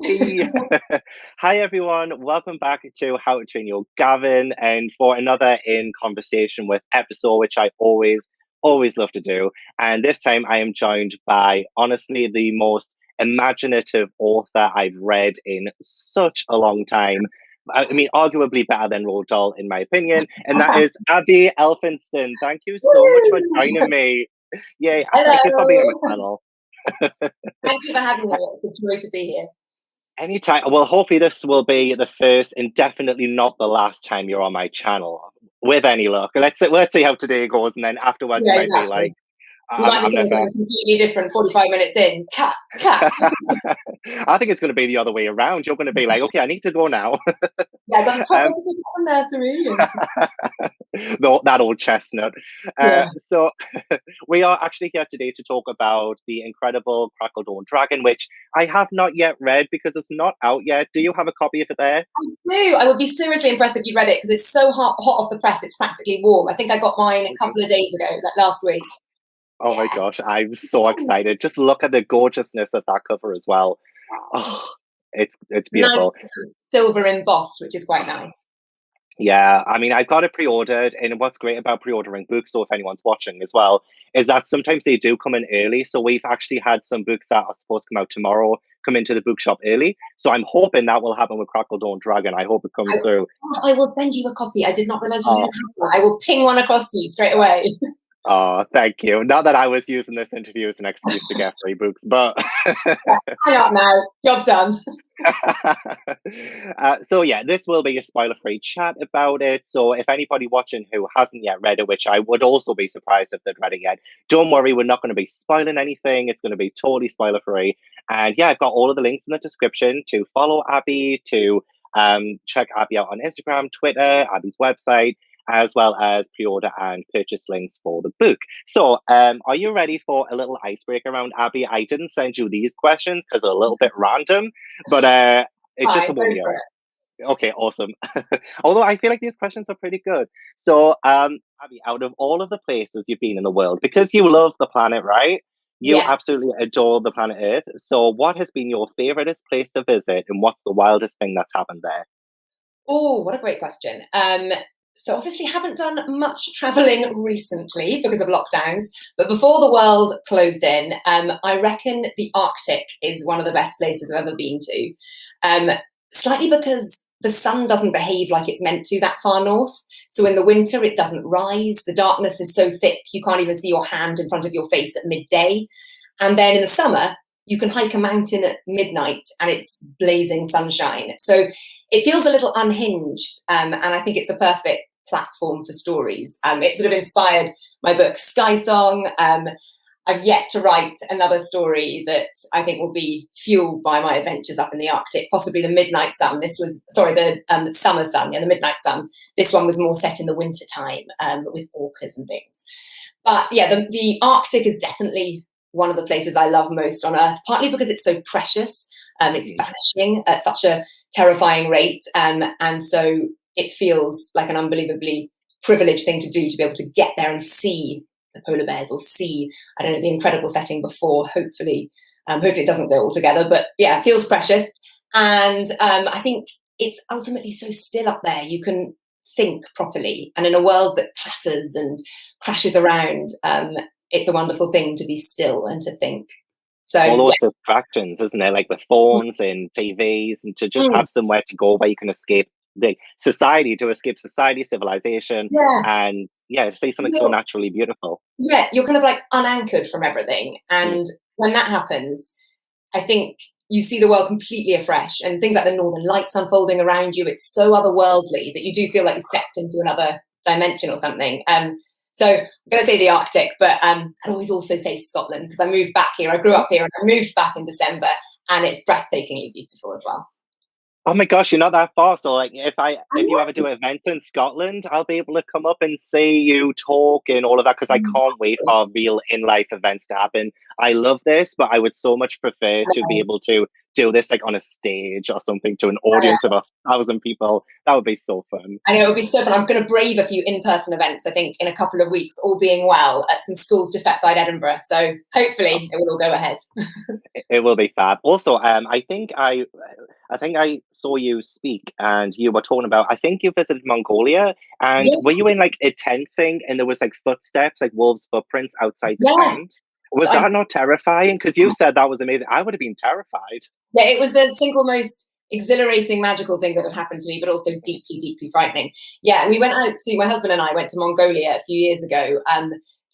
Hey. Hi everyone, welcome back to How to Train Your Gavin and for another in conversation with episode, which I always love to do. And this time I am joined by honestly the most imaginative author I've read in such a long time. I mean, arguably better than Roald Dahl, in my opinion, and that is Abi Elphinstone. Thank you so much for joining me. Yay, thank you for being on my Hello. channel. Thank you for having me. It's a joy to be here. Anytime. Well, hopefully this will be the first and definitely not the last time you're on my channel. With any luck, let's see how today goes, and then afterwards you Yeah, might be exactly. like, You might be I'm saying never. something completely different 45 minutes in. Cut. I think it's going to be the other way around. You're going to be like, okay, I need to go now. Yeah, I got a top um, of the nursery. that old chestnut. Yeah. So we are actually here today to talk about the incredible Crackledawn Dragon, which I have not yet read because it's not out yet. Do you have a copy of it there? I do. I would be seriously impressed if you read it because it's so hot off the press. It's practically warm. I think I got mine a couple of days ago, like last week. Oh my gosh, I'm so excited. Just look at the gorgeousness of that cover as well. Oh, it's Nice beautiful. silver embossed, which is quite nice. Yeah, I mean, I've got it pre-ordered, and what's great about pre-ordering books, so if anyone's watching as well, is that sometimes they do come in early. So we've actually had some books that are supposed to come out tomorrow come into the bookshop early. So I'm hoping that will happen with Crackledawn Dragon. I hope it comes through. I will send you a copy. I did not realize you Oh, didn't have one. I will ping one across to you straight away. oh, thank you. Not that I was using this interview as an excuse to get free books, but Hang up now. Job done. So yeah, this will be a spoiler-free chat about it. So if anybody watching who hasn't yet read it, which I would also be surprised if they've read it yet, don't worry, we're not going to be spoiling anything. It's going to be totally spoiler-free. And yeah, I've got all of the links in the description to follow Abi, to check Abi out on Instagram, Twitter, Abi's website, as well as pre-order and purchase links for the book. So, are you ready for a little icebreaker around Abi? I didn't send you these questions because they're a little bit random, but it's just Hi, to go warm you for up. it. Okay, awesome. Although I feel like these questions are pretty good. So, Abi, out of all of the places you've been in the world, because you love the planet, right? You Yes. absolutely adore the planet Earth. So, what has been your favoriteest place to visit, and what's the wildest thing that's happened there? Oh, what a great question. So obviously haven't done much traveling recently because of lockdowns, but before the world closed in, I reckon the Arctic is one of the best places I've ever been to. Slightly because the sun doesn't behave like it's meant to that far north. So in the winter, it doesn't rise. The darkness is so thick, you can't even see your hand in front of your face at midday. And then in the summer, you can hike a mountain at midnight and it's blazing sunshine. So it feels a little unhinged, and I think it's a perfect platform for stories. It sort of inspired my book Skysong. I've yet to write another story that I think will be fueled by my adventures up in the Arctic, possibly the Midnight Sun. This was, sorry, the Summer Sun, yeah, the Midnight Sun. This one was more set in the winter time with orcas and things. But yeah, the Arctic is definitely one of the places I love most on Earth, partly because it's so precious. It's vanishing at such a terrifying rate. And so it feels like an unbelievably privileged thing to do, to be able to get there and see the polar bears or see, I don't know, the incredible setting before. Hopefully it doesn't go all together, but yeah, it feels precious. And I think it's ultimately so still up there. You can think properly. And in a world that clatters and crashes around, it's a wonderful thing to be still and to think. So All those yeah. distractions, isn't it? Like the phones and TVs, and to just have somewhere to go where you can escape the society, to escape society, civilization, Yeah. and yeah, to see something so naturally beautiful. Yeah, you're kind of like unanchored from everything. Mm. And when that happens, I think you see the world completely afresh, and things like the northern lights unfolding around you. It's so otherworldly that you do feel like you stepped into another dimension or something. So I'm going to say the Arctic, but I'd always also say Scotland because I moved back here. I grew up here and I moved back in December, and it's breathtakingly beautiful as well. Oh my gosh, you're not that far. So like if you ever do events in Scotland, I'll be able to come up and see you talk and all of that because I can't wait for real in life events to happen. I love this, but I would so much prefer to be able to do this like on a stage or something to an audience of 1,000 people. That would be so fun. I know it would be so fun. I'm going to brave a few in-person events, I think, in a couple of weeks, all being well, at some schools just outside Edinburgh. So hopefully it will all go ahead. It will be fab. Also, I think I saw you speak, and you were talking about. I think you visited Mongolia, and Yeah. were you in like a tent thing, and there was like footsteps, like wolves' footprints outside the Yes. tent? Was So that not terrifying? Because you said that was amazing. I would have been terrified. yeah, it was the single most exhilarating, magical thing that had happened to me, but also deeply, deeply frightening. Yeah, we went out to, my husband and I went to Mongolia a few years ago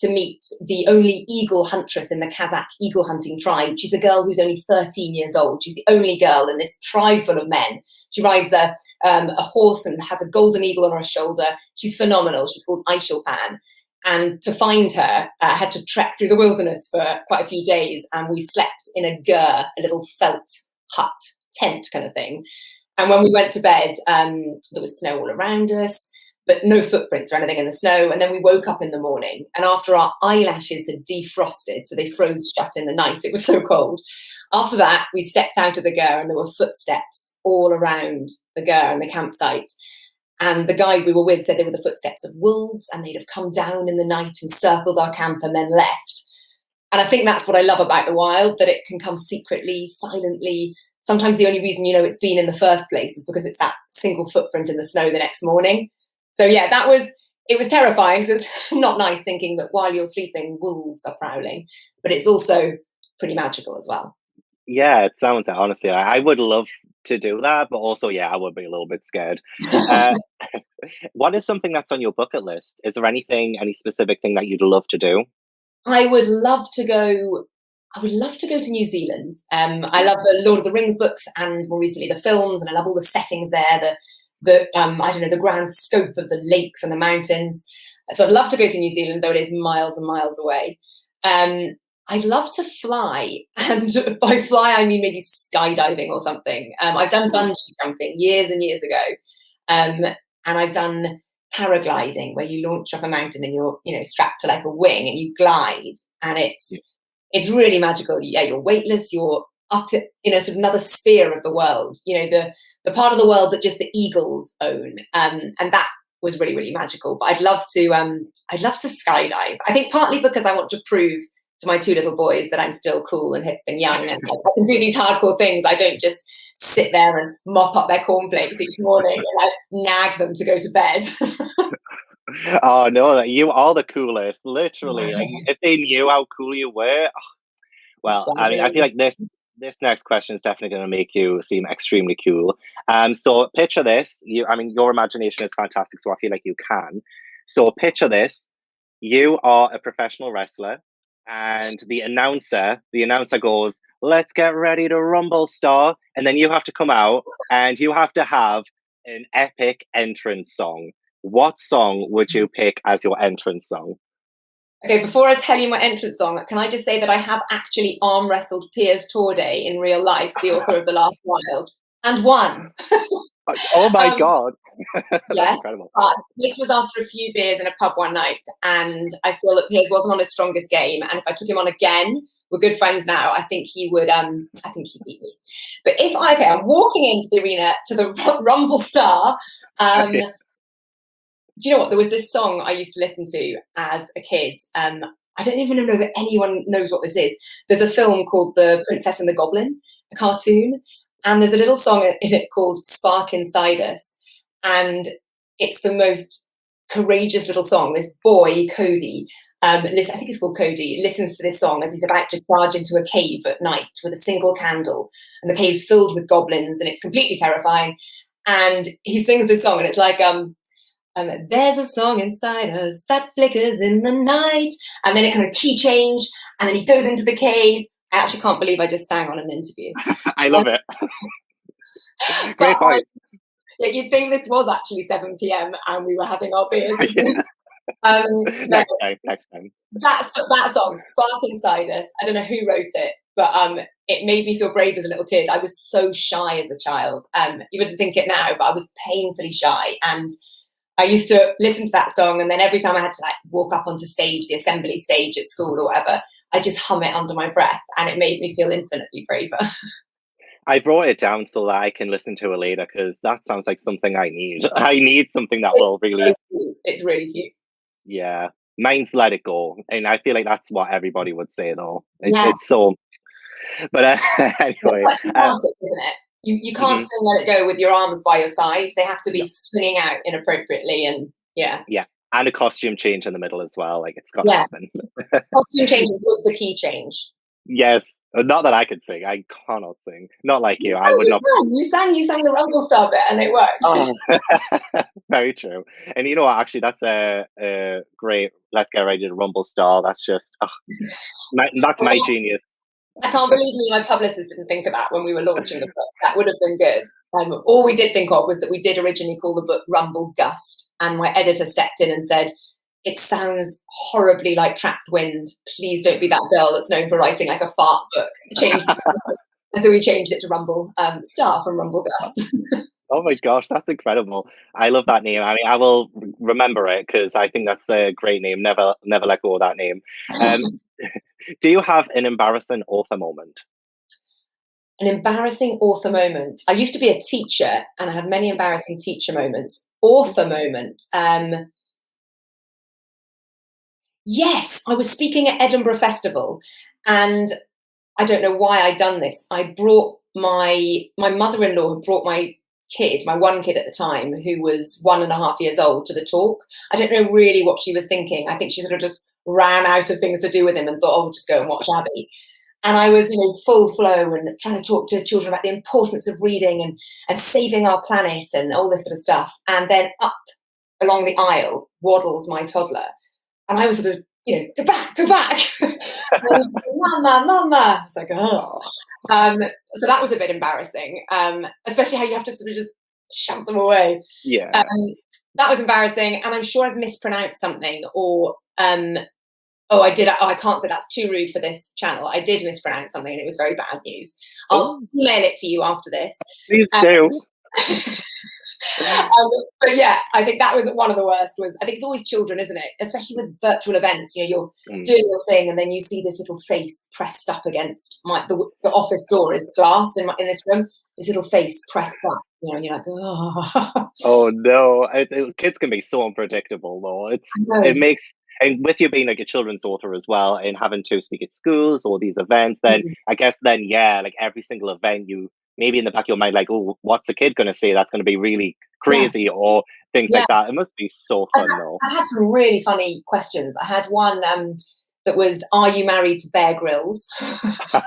to meet the only eagle huntress in the Kazakh eagle hunting tribe. She's a girl who's only 13 years old. She's the only girl in this tribe full of men. She rides a horse and has a golden eagle on her shoulder. She's phenomenal. She's called Aishulpan. And to find her, I had to trek through the wilderness for quite a few days, and we slept in a gur, a little felt hut, tent kind of thing. And when we went to bed, there was snow all around us, but no footprints or anything in the snow. And then we woke up in the morning, and after our eyelashes had defrosted, so they froze shut in the night, it was so cold. After that, we stepped out of the gur, and there were footsteps all around the gur and the campsite. And the guide we were with said they were the footsteps of wolves, and they'd have come down in the night and circled our camp and then left. And I think that's what I love about the wild, that it can come secretly, silently. Sometimes the only reason you know it's been in the first place is because it's that single footprint in the snow the next morning. So yeah, it was terrifying, because it's not nice thinking that while you're sleeping, wolves are prowling, but it's also pretty magical as well. Yeah, it sounds it. Honestly, I would love to do that, but also, yeah, I would be a little bit scared. Uh, what is something that's on your bucket list? Is there anything, any specific thing that you'd love to do? I would love to go. I would love to go to New Zealand. I love the Lord of the Rings books, and more recently the films, and I love all the settings there. The I don't know, the grand scope of the lakes and the mountains. So I'd love to go to New Zealand, though it is miles and miles away. I'd love to fly, and by fly I mean maybe skydiving or something. I've done bungee jumping years and years ago, and I've done paragliding, where you launch off a mountain and you're strapped to like a wing and you glide, and it's really magical. Yeah, you're weightless. You're up in a sort of another sphere of the world. The part of the world that just the eagles own, and that was really, really magical. But I'd love to skydive. I think partly because I want to prove to my two little boys that I'm still cool and hip and young, and I can do these hardcore things. I don't just sit there and mop up their cornflakes each morning and like nag them to go to bed. Oh no, you are the coolest, literally. Like, if they knew how cool you were, well, I mean, I feel like this next question is definitely going to make you seem extremely cool. So picture this. I mean, your imagination is fantastic, so I feel like you can. So picture this: you are a professional wrestler, and the announcer goes, "Let's get ready to rumble, star," and then you have to come out, and you have to have an epic entrance song. What song would you pick as your entrance song? Okay, before I tell you my entrance song, can I just say that I have actually arm wrestled Piers Torday in real life, the author of The Last Wild, and won. Oh my Um, God. That's yes, incredible. but this was after a few beers in a pub one night, and I feel that Piers wasn't on his strongest game. And if I took him on again, we're good friends now, I think he would. I think he'd beat me. But I'm walking into the arena to the Rumble Star. Do you know what? There was this song I used to listen to as a kid. I don't even know if anyone knows what this is. There's a film called The Princess and the Goblin, a cartoon, and there's a little song in it called Spark Inside Us. And it's the most courageous little song. This boy, Cody, I think he's called Cody, listens to this song as he's about to charge into a cave at night with a single candle. And the cave's filled with goblins, and it's completely terrifying. And he sings this song, and it's like, there's a song inside us that flickers in the night. And then it kind of key change, and then he goes into the cave. I actually can't believe I just sang on an interview. I love it. Great voice. Yeah, you'd think this was actually 7 p.m. and we were having our beers. Next time. That song, Spark Inside Us, I don't know who wrote it, but it made me feel brave as a little kid. I was so shy as a child. You wouldn't think it now, but I was painfully shy. And I used to listen to that song, and then every time I had to like walk up onto stage, the assembly stage at school or whatever, I just hum it under my breath, and it made me feel infinitely braver. I brought it down so that I can listen to it later because that sounds like something I need. I need something that will really, It's really cute. yeah. Mine's Let It Go, and I feel like that's what everybody would say though. Yeah, It's so, but it's anyway, quite dramatic, isn't it? You can't mhm, sing Let It Go with your arms by your side. They have to no, be swinging out inappropriately, and yeah. yeah, and a costume change in the middle as well. Like it's got to Yeah. happen. Costume change was the key change. Yes, not that I could sing. I cannot sing. Not like You you. I sang, would you not. sang, you sang, you sang the Rumble Star bit, and it worked. Oh, very true. And you know what? Actually, that's a great. Let's get ready to rumble style. That's just that's my genius. I can't believe me, my publicist didn't think of that when we were launching the book. That would have been good. All we did think of was that we did originally call the book Rumble Gust, and my editor stepped in and said, "It sounds horribly like Trapped Wind. Please don't be that girl that's known for writing like a fart book." Change the title. And so we changed it to Rumble Star from Rumble Gust. Oh my gosh, that's incredible! I love that name. I mean, I will remember it because I think that's a great name. Never let go of that name. Um, do you have an embarrassing author moment? An embarrassing author moment. I used to be a teacher, and I had many embarrassing teacher moments. Author moment. Yes, I was speaking at Edinburgh Festival, and I don't know why I'd done this. I brought my mother-in-law had brought my kid, my one kid at the time, who was 1.5 years old, to the talk. I don't know really what she was thinking. I think she sort of just ran out of things to do with him and thought, "Oh, we'll just go and watch Abi." And I was, full flow and trying to talk to children about the importance of reading and saving our planet and all this sort of stuff. And then up along the aisle waddles my toddler. And I was sort of, go back, go back. And I was just like, "Mama, mama." It's like, oh. So that was a bit embarrassing, especially how you have to sort of just shove them away. Yeah. Um, that was embarrassing. And I'm sure I've mispronounced something or, oh, I did. Oh, I can't say that's too rude for this channel. I did mispronounce something and it was very bad news. I'll Oh, email it to you after this. please Um, do. but yeah, I think that was one of the worst. I think it's always children, isn't it? Especially with virtual events. You're Mm. doing your thing, and then you see this little face pressed up against the office door is glass in this room. This little face pressed up, and you're like, oh. Oh no, kids can be so unpredictable though. It makes, and with you being like a children's author as well and having to speak at schools or these events, then I guess then yeah, like every single event you maybe in the back of your mind like, oh, what's the kid gonna say that's gonna be really Yeah, crazy or things yeah. like that. It must be so I fun though. had some really funny questions. I had one that was, "Are you married to Bear Grylls?" I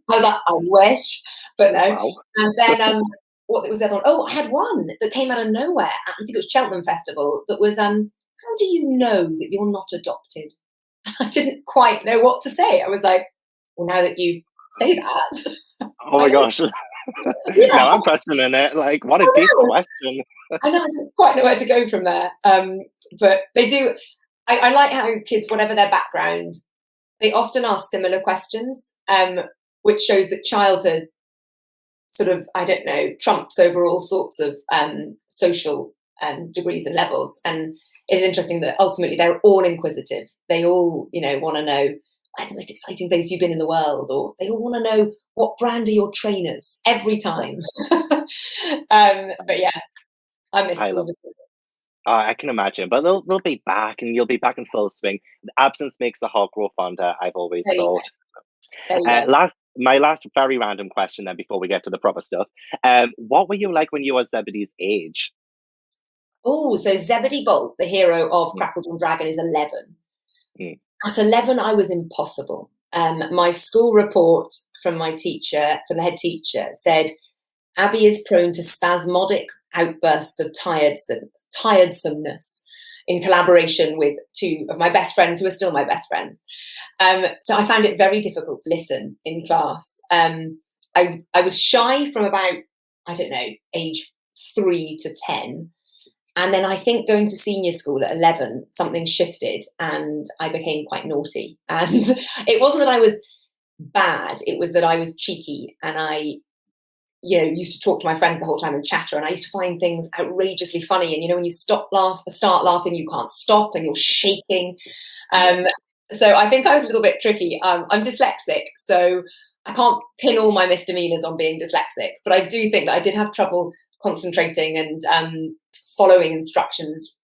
was like, "I wish," but no. Wow. And then what was the other one? Oh, I had one that came out of nowhere. I think it was Cheltenham Festival. That was, "How do you know that you're not adopted?" I didn't quite know what to say. I was like, "Well, now that you say that, Oh I my don't." gosh. Yeah, Now I'm questioning it. Like what I a deep know. question. I know. I didn't quite know where to go from there. But they do. I like how kids, whatever their background, they often ask similar questions, which shows that childhood sort of, I don't know, trumps over all sorts of social degrees and levels. And it's interesting that ultimately they're all inquisitive. They all, want to know, where's the most exciting place you've been in the world? Or they all want to know, what brand are your trainers every time? But yeah, I miss I school love visits. I can imagine, but they'll be back, and you'll be back in full swing. The absence makes the heart grow fonder. I've always There you go. thought. There you go. My last very random question, then before we get to the proper stuff. What were you like when you were Zebedee's age? Oh, so Zebedee Bolt, the hero of Mm, Crackledawn Dragon, is 11. mm. At 11, I was impossible. My school report from the head teacher, said Abi is prone to spasmodic outbursts of tiredsomeness in collaboration with two of my best friends who are still my best friends. So I found it very difficult to listen in class. I was shy from about, I don't know, age 3 to 10. And then I think going to senior school at 11, something shifted and I became quite naughty. And it wasn't that I was bad, it was that I was cheeky and I used to talk to my friends the whole time and chatter, and I used to find things outrageously funny. And when you start laughing, you can't stop, and you're shaking. Yeah. Um, So I think I was a little bit tricky. I'm dyslexic, so I can't pin all my misdemeanors on being dyslexic, but I do think that I did have trouble concentrating and following instructions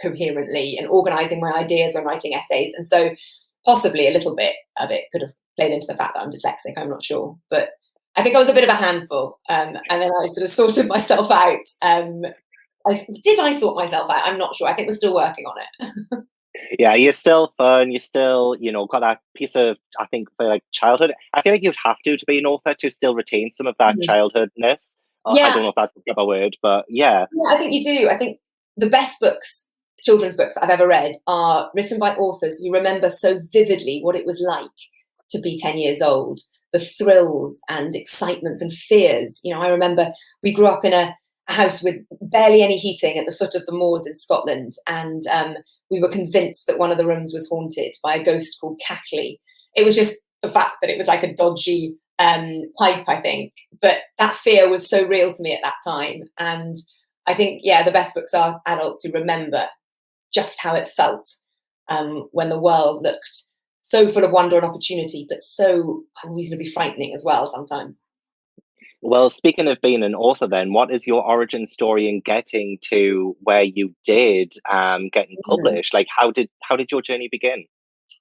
coherently and organizing my ideas when writing essays. And so possibly a little bit of it could have played into the fact that I'm dyslexic. I'm not sure, but I think I was a bit of a handful. And then I sort of sorted myself out. Did I sort myself out? I'm not sure. I think we're still working on it. Yeah, you're still fun. You still, got that piece of, I think, for like childhood. I feel like you'd have to be an author to still retain some of that childhoodness. I Yeah, don't know if that's a proper word, but yeah. yeah, I think you do. I think the best books, children's books I've ever read, are written by authors who remember so vividly what it was like to be 10 years old, the thrills and excitements and fears. I remember we grew up in a house with barely any heating at the foot of the moors in Scotland, and we were convinced that one of the rooms was haunted by a ghost called Cackley. It was just the fact that it was like a dodgy pipe, I think. But that fear was so real to me at that time. And I think, yeah, the best books are adults who remember just how it felt when the world looked so full of wonder and opportunity, but so unreasonably frightening as well sometimes. Well, speaking of being an author, then, what is your origin story in getting to where you did, getting published? Like, how did your journey begin?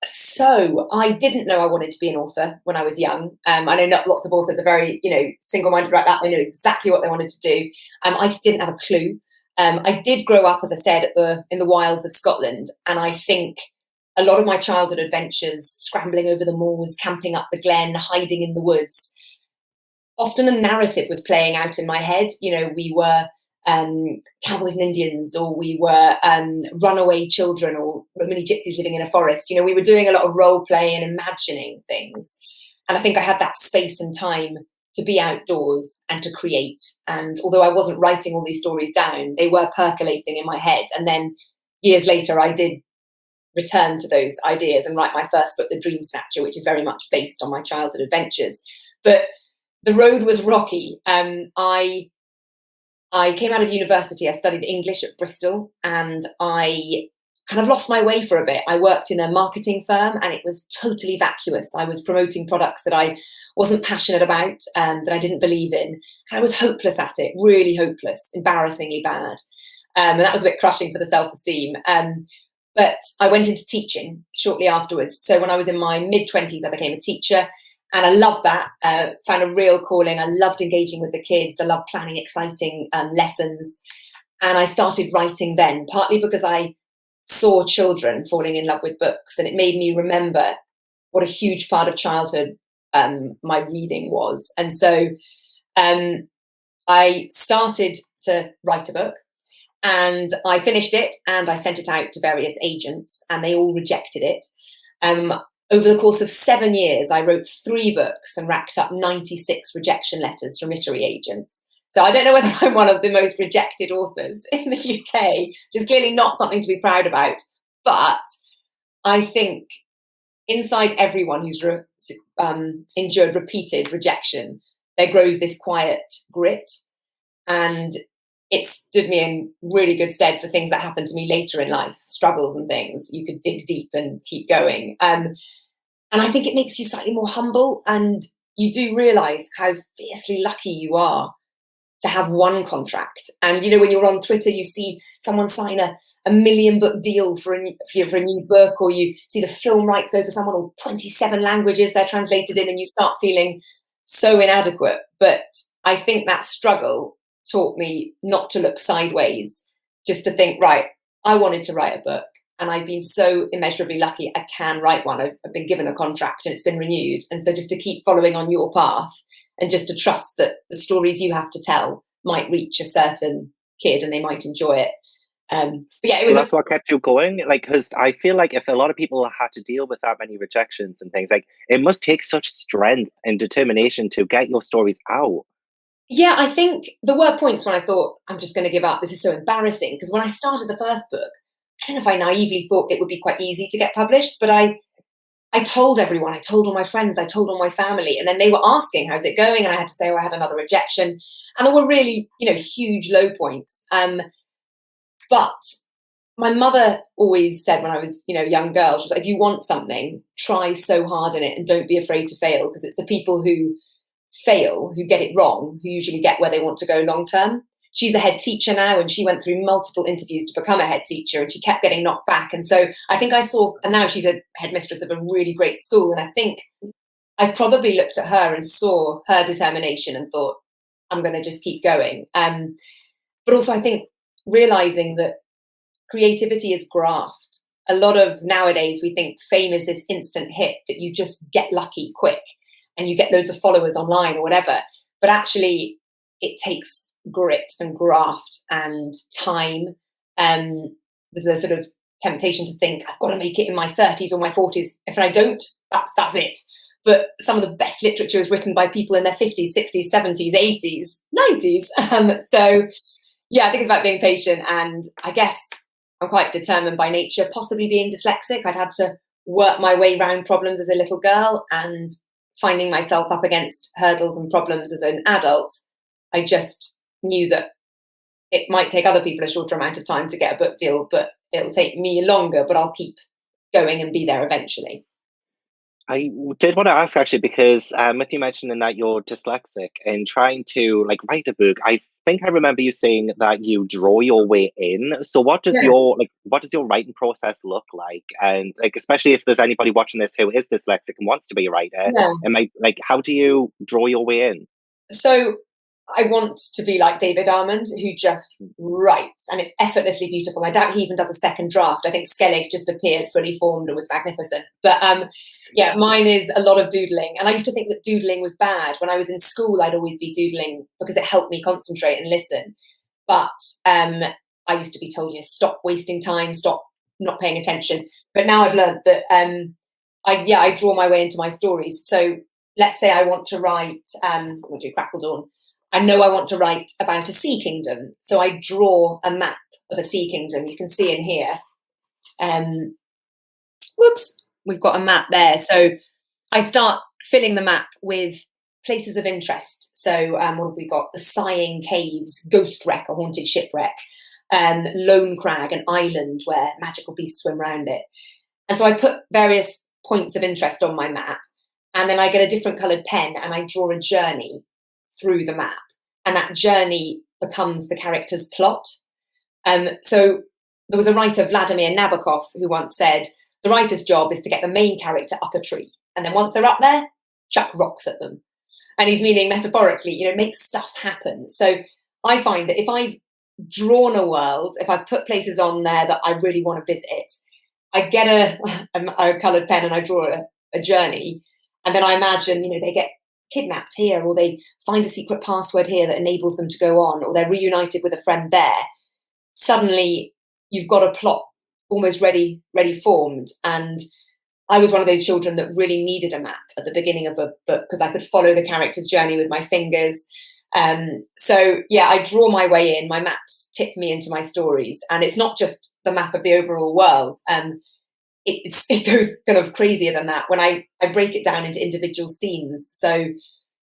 So I didn't know I wanted to be an author when I was young. I know not lots of authors are very, single-minded about that. They know exactly what they wanted to do. I didn't have a clue. I did grow up, as I said, in the wilds of Scotland, and I think a lot of my childhood adventures, scrambling over the moors, camping up the glen, hiding in the woods, often a narrative was playing out in my head. We were cowboys and Indians, or we were runaway children, or Romany gypsies living in a forest. We were doing a lot of role play and imagining things. And I think I had that space and time to be outdoors and to create. And although I wasn't writing all these stories down, they were percolating in my head. And then years later, I did return to those ideas and write my first book, The Dream Snatcher, which is very much based on my childhood adventures. But the road was rocky. I came out of university, I studied English at Bristol, and I kind of lost my way for a bit. I worked in a marketing firm and it was totally vacuous. I was promoting products that I wasn't passionate about and that I didn't believe in. And I was hopeless at it, really hopeless, embarrassingly bad. And that was a bit crushing for the self-esteem. But I went into teaching shortly afterwards. So when I was in my mid-20s, I became a teacher. And I loved that, found a real calling. I loved engaging with the kids. I loved planning exciting lessons. And I started writing then, partly because I saw children falling in love with books. And it made me remember what a huge part of childhood my reading was. And so I started to write a book. And I finished it and I sent it out to various agents and they all rejected it. Over the course of 7 years, I wrote 3 books and racked up 96 rejection letters from literary agents. So I don't know whether I'm one of the most rejected authors in the UK, which is clearly not something to be proud about. But I think inside everyone who's endured repeated rejection, there grows this quiet grit. And it stood me in really good stead for things that happened to me later in life, struggles and things. You could dig deep and keep going. And I think it makes you slightly more humble, and you do realise how fiercely lucky you are to have one contract. And, when you're on Twitter, you see someone sign a 1 million book deal for a new book, or you see the film rights go for someone, or 27 languages they're translated in, and you start feeling so inadequate. But I think that struggle taught me not to look sideways, just to think, right, I wanted to write a book and I've been so immeasurably lucky I can write one. I've been given a contract and it's been renewed. And so just to keep following on your path and just to trust that the stories you have to tell might reach a certain kid and they might enjoy it. So that's what kept you going? Like, because I feel like if a lot of people had to deal with that many rejections and things, like, it must take such strength and determination to get your stories out. Yeah, I think there were points when I thought, I'm just going to give up. This is so embarrassing. Because when I started the first book, I don't know if I naively thought it would be quite easy to get published, but I told everyone, I told all my friends, I told all my family, and then they were asking, how's it going? And I had to say, oh, I had another rejection. And there were really, huge low points. But my mother always said when I was, a young girl, she was like, if you want something, try so hard in it and don't be afraid to fail, because it's the people who fail, who get it wrong, who usually get where they want to go long term. She's a head teacher now, and she went through multiple interviews to become a head teacher, and she kept getting knocked back. And so I think and now she's a headmistress of a really great school. And I think I probably looked at her and saw her determination and thought, I'm going to just keep going. But also, I think realizing that creativity is graft. A lot of nowadays, we think fame is this instant hit that you just get lucky quick and you get loads of followers online or whatever. But actually, it takes grit and graft and time. There's a sort of temptation to think, I've got to make it in my 30s or my 40s. If I don't, that's it. But some of the best literature is written by people in their 50s, 60s, 70s, 80s, 90s. So, yeah, I think it's about being patient. And I guess I'm quite determined by nature, possibly being dyslexic. I'd had to work my way around problems as a little girl, and finding myself up against hurdles and problems as an adult, I just knew that it might take other people a shorter amount of time to get a book deal, but it'll take me longer, but I'll keep going and be there eventually. I did want to ask actually because with you mentioning that you're dyslexic and trying to like write a book, I think I remember you saying that you draw your way in. So what does Yeah. what does your writing process look like? And like especially if there's anybody watching this who is dyslexic and wants to be a writer, Yeah. and like how do you draw your way in? So I want to be like David Armand, who just writes, and it's effortlessly beautiful. I doubt he even does a second draft. I think Skellig just appeared fully formed and was magnificent. But yeah, mine is a lot of doodling. And I used to think that doodling was bad. When I was in school, I'd always be doodling because it helped me concentrate and listen. But I used to be told, stop wasting time, stop not paying attention. But now I've learned that I draw my way into my stories. So let's say I want to write, we'll do Crackledawn. I know I want to write about a sea kingdom. So I draw a map of a sea kingdom. You can see in here. Whoops, we've got a map there. So I start filling the map with places of interest. So what have we got? The Sighing Caves, Ghost Wreck, a haunted shipwreck, Lone Crag, an island where magical beasts swim around it. And so I put various points of interest on my map, and then I get a different coloured pen and I draw a journey through the map, and that journey becomes the character's plot. So there was a writer, Vladimir Nabokov, who once said, the writer's job is to get the main character up a tree, and then once they're up there, chuck rocks at them. And he's meaning metaphorically, make stuff happen. So I find that if I've drawn a world, if I've put places on there that I really want to visit, I get a coloured pen and I draw a journey, and then I imagine, they get kidnapped here, or they find a secret password here that enables them to go on, or they're reunited with a friend there. Suddenly you've got a plot almost ready formed. And I was one of those children that really needed a map at the beginning of a book because I could follow the character's journey with my fingers. So yeah, I draw my way in. My maps tip me into my stories, and it's not just the map of the overall world. It goes kind of crazier than that when I break it down into individual scenes. So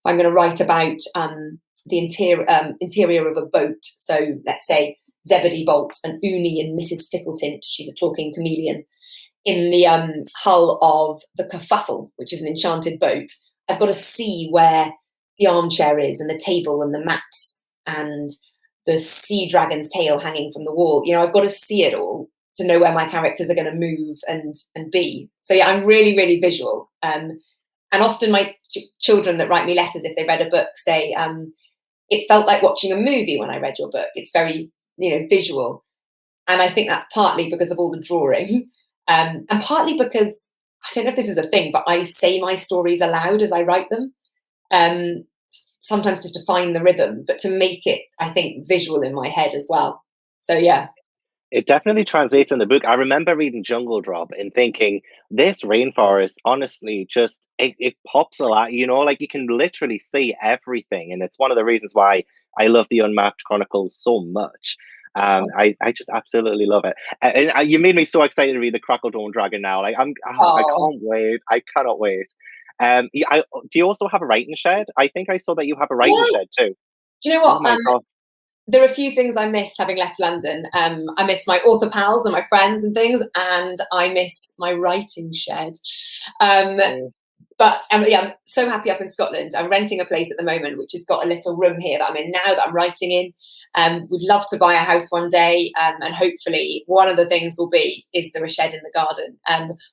I'm going to write about the interior of a boat. So let's say Zebedee Bolt and Uni and Mrs. Fickletint, she's a talking chameleon, in the hull of the Kerfuffle, which is an enchanted boat. I've got to see where the armchair is and the table and the maps and the sea dragon's tail hanging from the wall. I've got to see it all to know where my characters are going to move and be. So yeah, I'm really, really visual. And often my children that write me letters, if they read a book, say, it felt like watching a movie when I read your book. It's very, visual. And I think that's partly because of all the drawing. And partly because, I don't know if this is a thing, but I say my stories aloud as I write them. Sometimes just to find the rhythm, but to make it, I think, visual in my head as well. So yeah. It definitely translates in the book. I remember reading Jungle Drop and thinking, this rainforest, honestly, just it pops a lot, like you can literally see everything. And it's one of the reasons why I love the Unmapped Chronicles so much. I just absolutely love it. And you made me so excited to read the Crackledawn Dragon now. Like I can't wait. I cannot wait. Do you also have a writing shed? I think I saw that you have a writing shed too. Do you know what? Oh my God. there are a few things I miss having left London. I miss my author pals and my friends and things, and I miss my writing shed. But yeah, I'm so happy up in Scotland. I'm renting a place at the moment, which has got a little room here that I'm in now that I'm writing in. We'd love to buy a house one day, and hopefully one of the things is there a shed in the garden.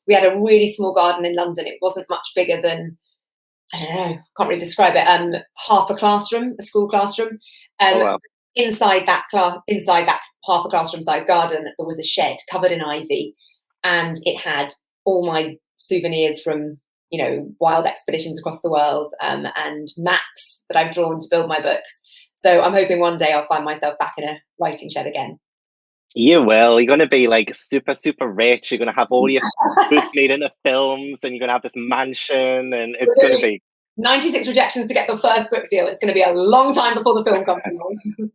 We had a really small garden in London. It wasn't much bigger than, I don't know, can't really describe it. Half a classroom, a school classroom. Wow. Inside that half a classroom sized garden, there was a shed covered in ivy, and it had all my souvenirs from, you know, wild expeditions across the world, and maps that I've drawn to build my books. So I'm hoping one day I'll find myself back in a writing shed again. You will. You're going to be like super, super rich. You're going to have all your books made into films, and you're going to have this mansion, and it's going to be 96 rejections to get the first book deal. It's going to be a long time before the film comes along.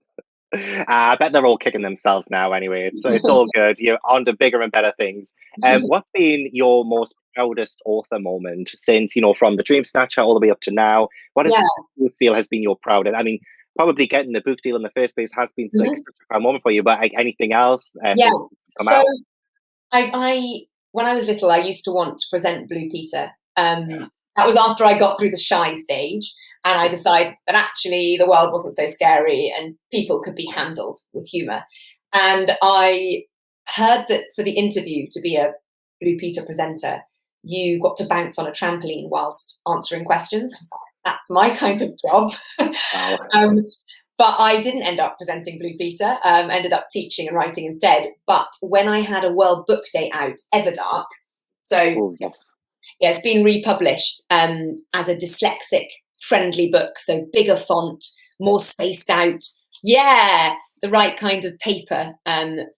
I bet they're all kicking themselves now anyway. It's all good. You're on to bigger and better things. What's been your most proudest author moment since, you know, from the Dream Snatcher all the way up to now? What do you feel has been your proudest? I mean, probably getting the book deal in the first place has been like such a proud moment for you, but like, anything else come out? I when I was little, I used to want to present Blue Peter. That was after I got through the shy stage, and I decided that actually the world wasn't so scary and people could be handled with humour. And I heard that for the interview to be a Blue Peter presenter, you got to bounce on a trampoline whilst answering questions. I was like, that's my kind of job. Wow. But I didn't end up presenting Blue Peter, ended up teaching and writing instead. But when I had a World Book Day out, Everdark, it's been republished as a dyslexic friendly book. So bigger font, more spaced out. Yeah, the right kind of paper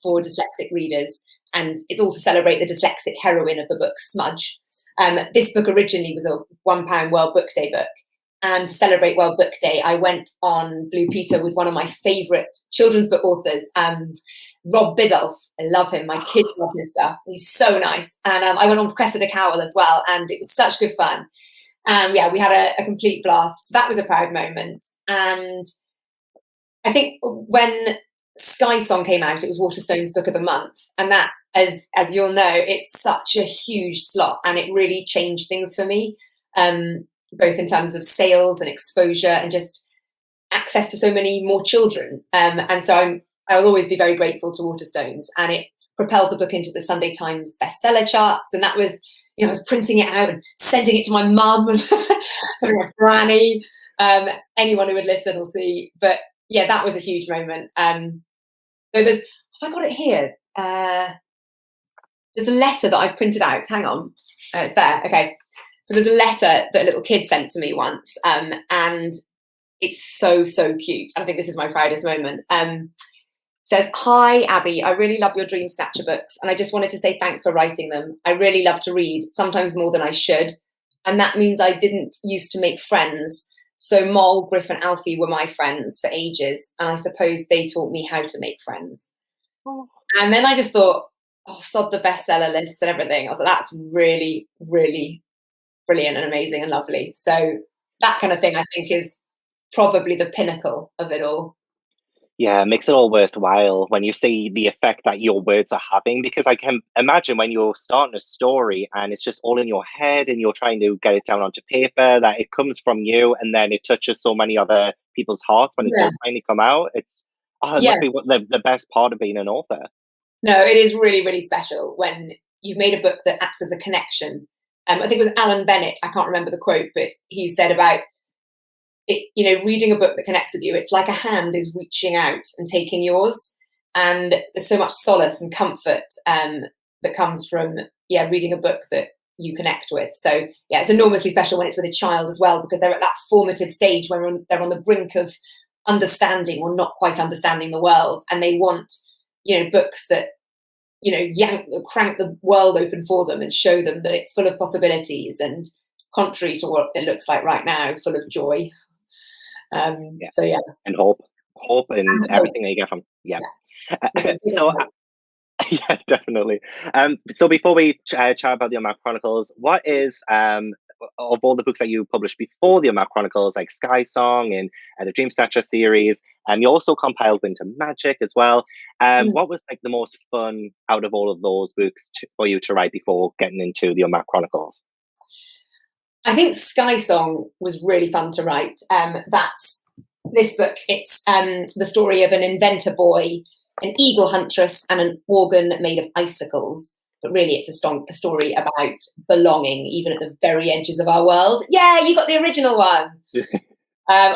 for dyslexic readers. And it's all to celebrate the dyslexic heroine of the book, Smudge. This book originally was a £1 World Book Day book. And to celebrate World Book Day, I went on Blue Peter with one of my favourite children's book authors, Rob Biddulph. I love him. My kids love his stuff. He's so nice. And I went on Cressida Cowell as well, and it was such good fun. We had a complete blast. So that was a proud moment. And I think when Skysong came out, it was Waterstone's Book of the Month. And that, as you'll know, it's such a huge slot, and it really changed things for me, both in terms of sales and exposure and just access to so many more children. And so I will always be very grateful to Waterstones, and it propelled the book into the Sunday Times bestseller charts. And that was, you know, I was printing it out and sending it to my mum and to my granny. Anyone who would listen will see. But yeah, that was a huge moment. So have I got it here? There's a letter that I printed out. Hang on. It's there. Okay. So there's a letter that a little kid sent to me once, and it's so, so cute. I think this is my proudest moment. Says, "Hi, Abi, I really love your Dream Snatcher books, and I just wanted to say thanks for writing them. I really love to read, sometimes more than I should, and that means I didn't used to make friends. So Moll, Griff and Alfie were my friends for ages, and I suppose they taught me how to make friends." Oh. And then I just thought, oh, sod the bestseller lists and everything. I was like, that's really, really brilliant and amazing and lovely. So that kind of thing, I think, is probably the pinnacle of it all. Yeah, it makes it all worthwhile when you see the effect that your words are having, because I can imagine when you're starting a story and it's just all in your head and you're trying to get it down onto paper, that it comes from you and then it touches so many other people's hearts when it does finally come out. It must be the best part of being an author. No, it is really, really special when you've made a book that acts as a connection. I think it was Alan Bennett, I can't remember the quote, but he said about it, you know, reading a book that connects with you, it's like a hand is reaching out and taking yours. And there's so much solace and comfort that comes from, reading a book that you connect with. So, it's enormously special when it's with a child as well, because they're at that formative stage when they're on the brink of understanding or not quite understanding the world. And they want, you know, books that, you know, crank the world open for them and show them that it's full of possibilities and, contrary to what it looks like right now, full of joy. And hope and everyththing that you get from so definitely. So before we chat about the Unmapped Chronicles, what is of all the books that you published before the Unmapped Chronicles, like Skysong and the Dream Snatcher series, and you also compiled Winter Magic as well. What was like the most fun out of all of those books for you to write before getting into the Unmapped Chronicles? I think Skysong was really fun to write. That's this book. It's the story of an inventor boy, an eagle huntress, and an organ made of icicles. But really, it's a story about belonging, even at the very edges of our world. Yeah, you got the original one. Great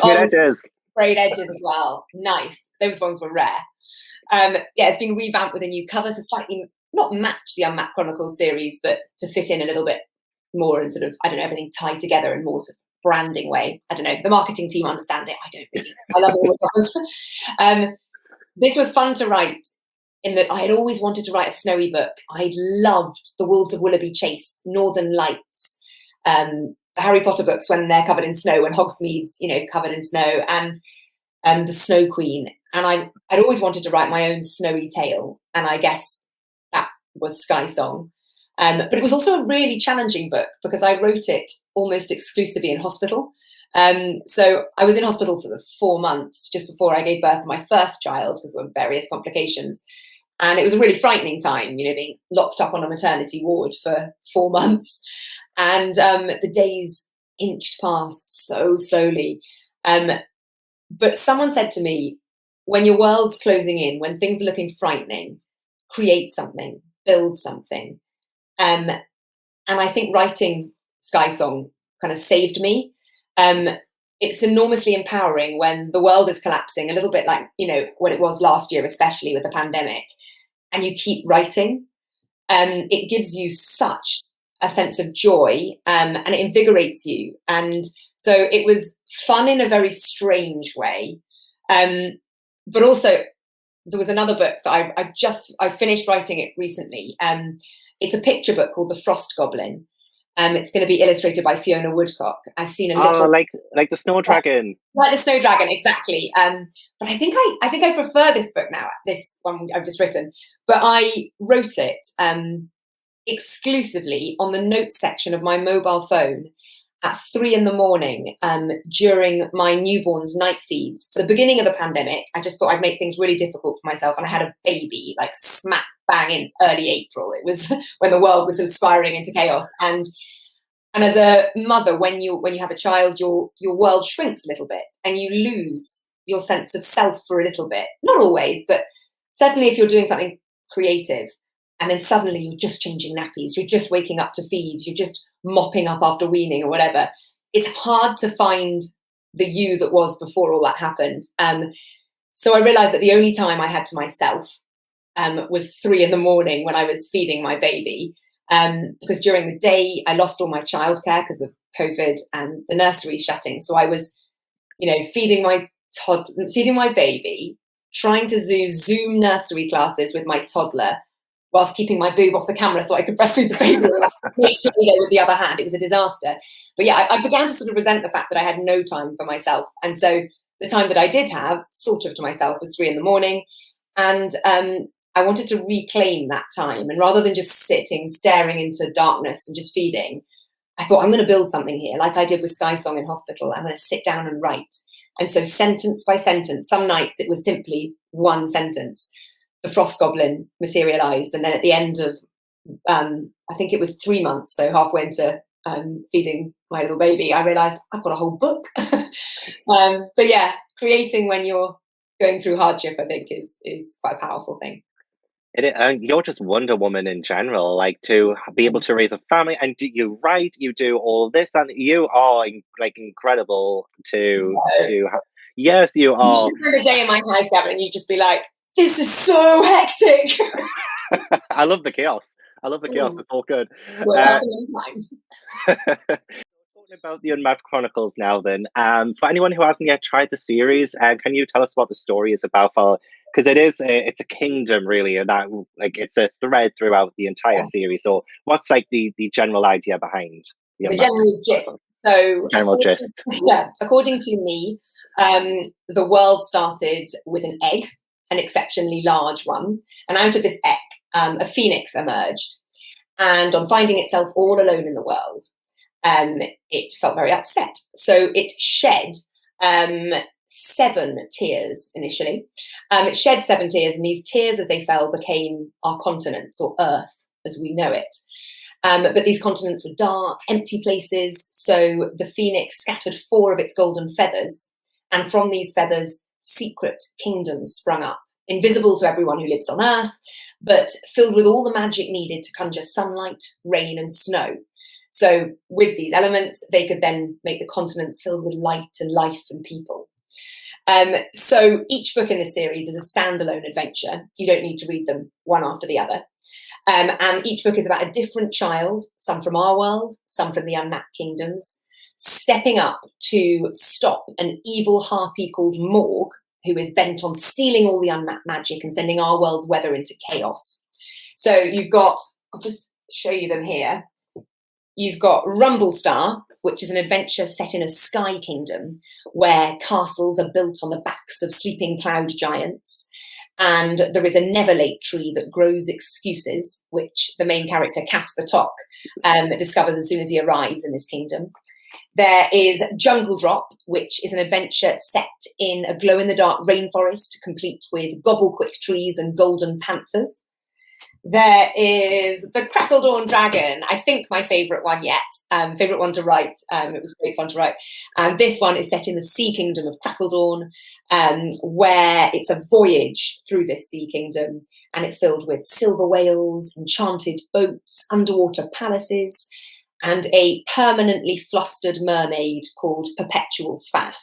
edges. Great edges as well. Nice. Those ones were rare. Yeah, it's been revamped with a new cover to slightly not match the Unmapped Chronicles series, but to fit in a little bit more and sort of, I don't know, everything tied together in more sort of branding way. I don't know. The marketing team understand it. I don't really. I love all the covers. This was fun to write in that I had always wanted to write a snowy book. I loved The Wolves of Willoughby Chase, Northern Lights, the Harry Potter books when they're covered in snow, and Hogsmeade's, covered in snow, and The Snow Queen. And I'd always wanted to write my own snowy tale. And I guess that was Skysong. But it was also a really challenging book because I wrote it almost exclusively in hospital. So I was in hospital for the 4 months just before I gave birth to my first child because of various complications. And it was a really frightening time, being locked up on a maternity ward for 4 months. And the days inched past so slowly. But someone said to me, when your world's closing in, when things are looking frightening, create something, build something. And I think writing Skysong kind of saved me. It's enormously empowering when the world is collapsing, a little bit like, what it was last year, especially with the pandemic, and you keep writing. It gives you such a sense of joy, and it invigorates you. And so it was fun in a very strange way. But also there was another book that I finished writing it recently. It's a picture book called The Frost Goblin. It's going to be illustrated by Fiona Woodcock. I've seen a little, like the Snow Dragon, like the Snow Dragon, exactly. But I think I prefer this book now. This one I've just written, but I wrote it exclusively on the notes section of my mobile phone at 3 a.m. during my newborn's night feeds. So the beginning of the pandemic, I just thought I'd make things really difficult for myself, and I had a baby like smack bang in early April. It was when the world was sort of spiraling into chaos. And as a mother, when you have a child, your world shrinks a little bit, and you lose your sense of self for a little bit. Not always, but certainly if you're doing something creative, and then suddenly you're just changing nappies, you're just waking up to feed, you're just mopping up after weaning or whatever. It's hard to find the you that was before all that happened. So I realized that the only time I had to myself was 3 a.m. when I was feeding my baby. Because during the day I lost all my childcare because of COVID and the nursery shutting. So I was, feeding my baby, trying to do Zoom nursery classes with my toddler, whilst keeping my boob off the camera so I could breastfeed the baby with the other hand. It was a disaster. But yeah, I began to sort of resent the fact that I had no time for myself. And so the time that I did have, sort of to myself, was 3 a.m. And I wanted to reclaim that time. And rather than just sitting, staring into darkness and just feeding, I thought, I'm going to build something here, like I did with Skysong in hospital. I'm going to sit down and write. And so sentence by sentence, some nights it was simply one sentence. The Frost Goblin materialized, and then at the end of I think it was 3 months, so halfway into feeding my little baby, I realized I've got a whole book. So yeah, creating when you're going through hardship, I think is quite a powerful thing. You're just Wonder Woman in general, like to be able to raise a family, and you write, you do all this, and you are incredible to yes, you are. You just spend a day in my house, Gavin, and you just be like, this is so hectic. I love the chaos. It's all good. Talking about the Unmapped Chronicles now, then, for anyone who hasn't yet tried the series, can you tell us what the story is about? Because it's a kingdom, really, and that it's a thread throughout the entire series. So, what's the general idea behind the general gist? So, according to me, the world started with an egg, an exceptionally large one, and out of this egg, a phoenix emerged. And on finding itself all alone in the world, it felt very upset. So it shed 7 tears initially. It shed 7 tears, and these tears, as they fell, became our continents, or Earth as we know it. But these continents were dark, empty places, so the phoenix scattered 4 of its golden feathers, and from these feathers, secret kingdoms sprung up, invisible to everyone who lives on Earth, but filled with all the magic needed to conjure sunlight, rain, and snow. So with these elements, they could then make the continents filled with light and life and people. So each book in this series is a standalone adventure. You don't need to read them one after the other. And each book is about a different child, some from our world, some from the Unmapped Kingdoms, stepping up to stop an evil harpy called Morg, who is bent on stealing all the unmapped magic and sending our world's weather into chaos. So you've got, I'll just show you them here. You've got Rumblestar, which is an adventure set in a sky kingdom where castles are built on the backs of sleeping cloud giants. And there is a Neverlate tree that grows excuses, which the main character, Casper Tock, discovers as soon as he arrives in this kingdom. There is Jungle Drop, which is an adventure set in a glow-in-the-dark rainforest, complete with gobblequick trees and golden panthers. There is the Crackledawn Dragon, I think my favourite one yet, favourite one to write. It was great fun to write. And this one is set in the sea kingdom of Crackledawn, where it's a voyage through this sea kingdom, and it's filled with silver whales, enchanted boats, underwater palaces, and a permanently flustered mermaid called Perpetual Faff.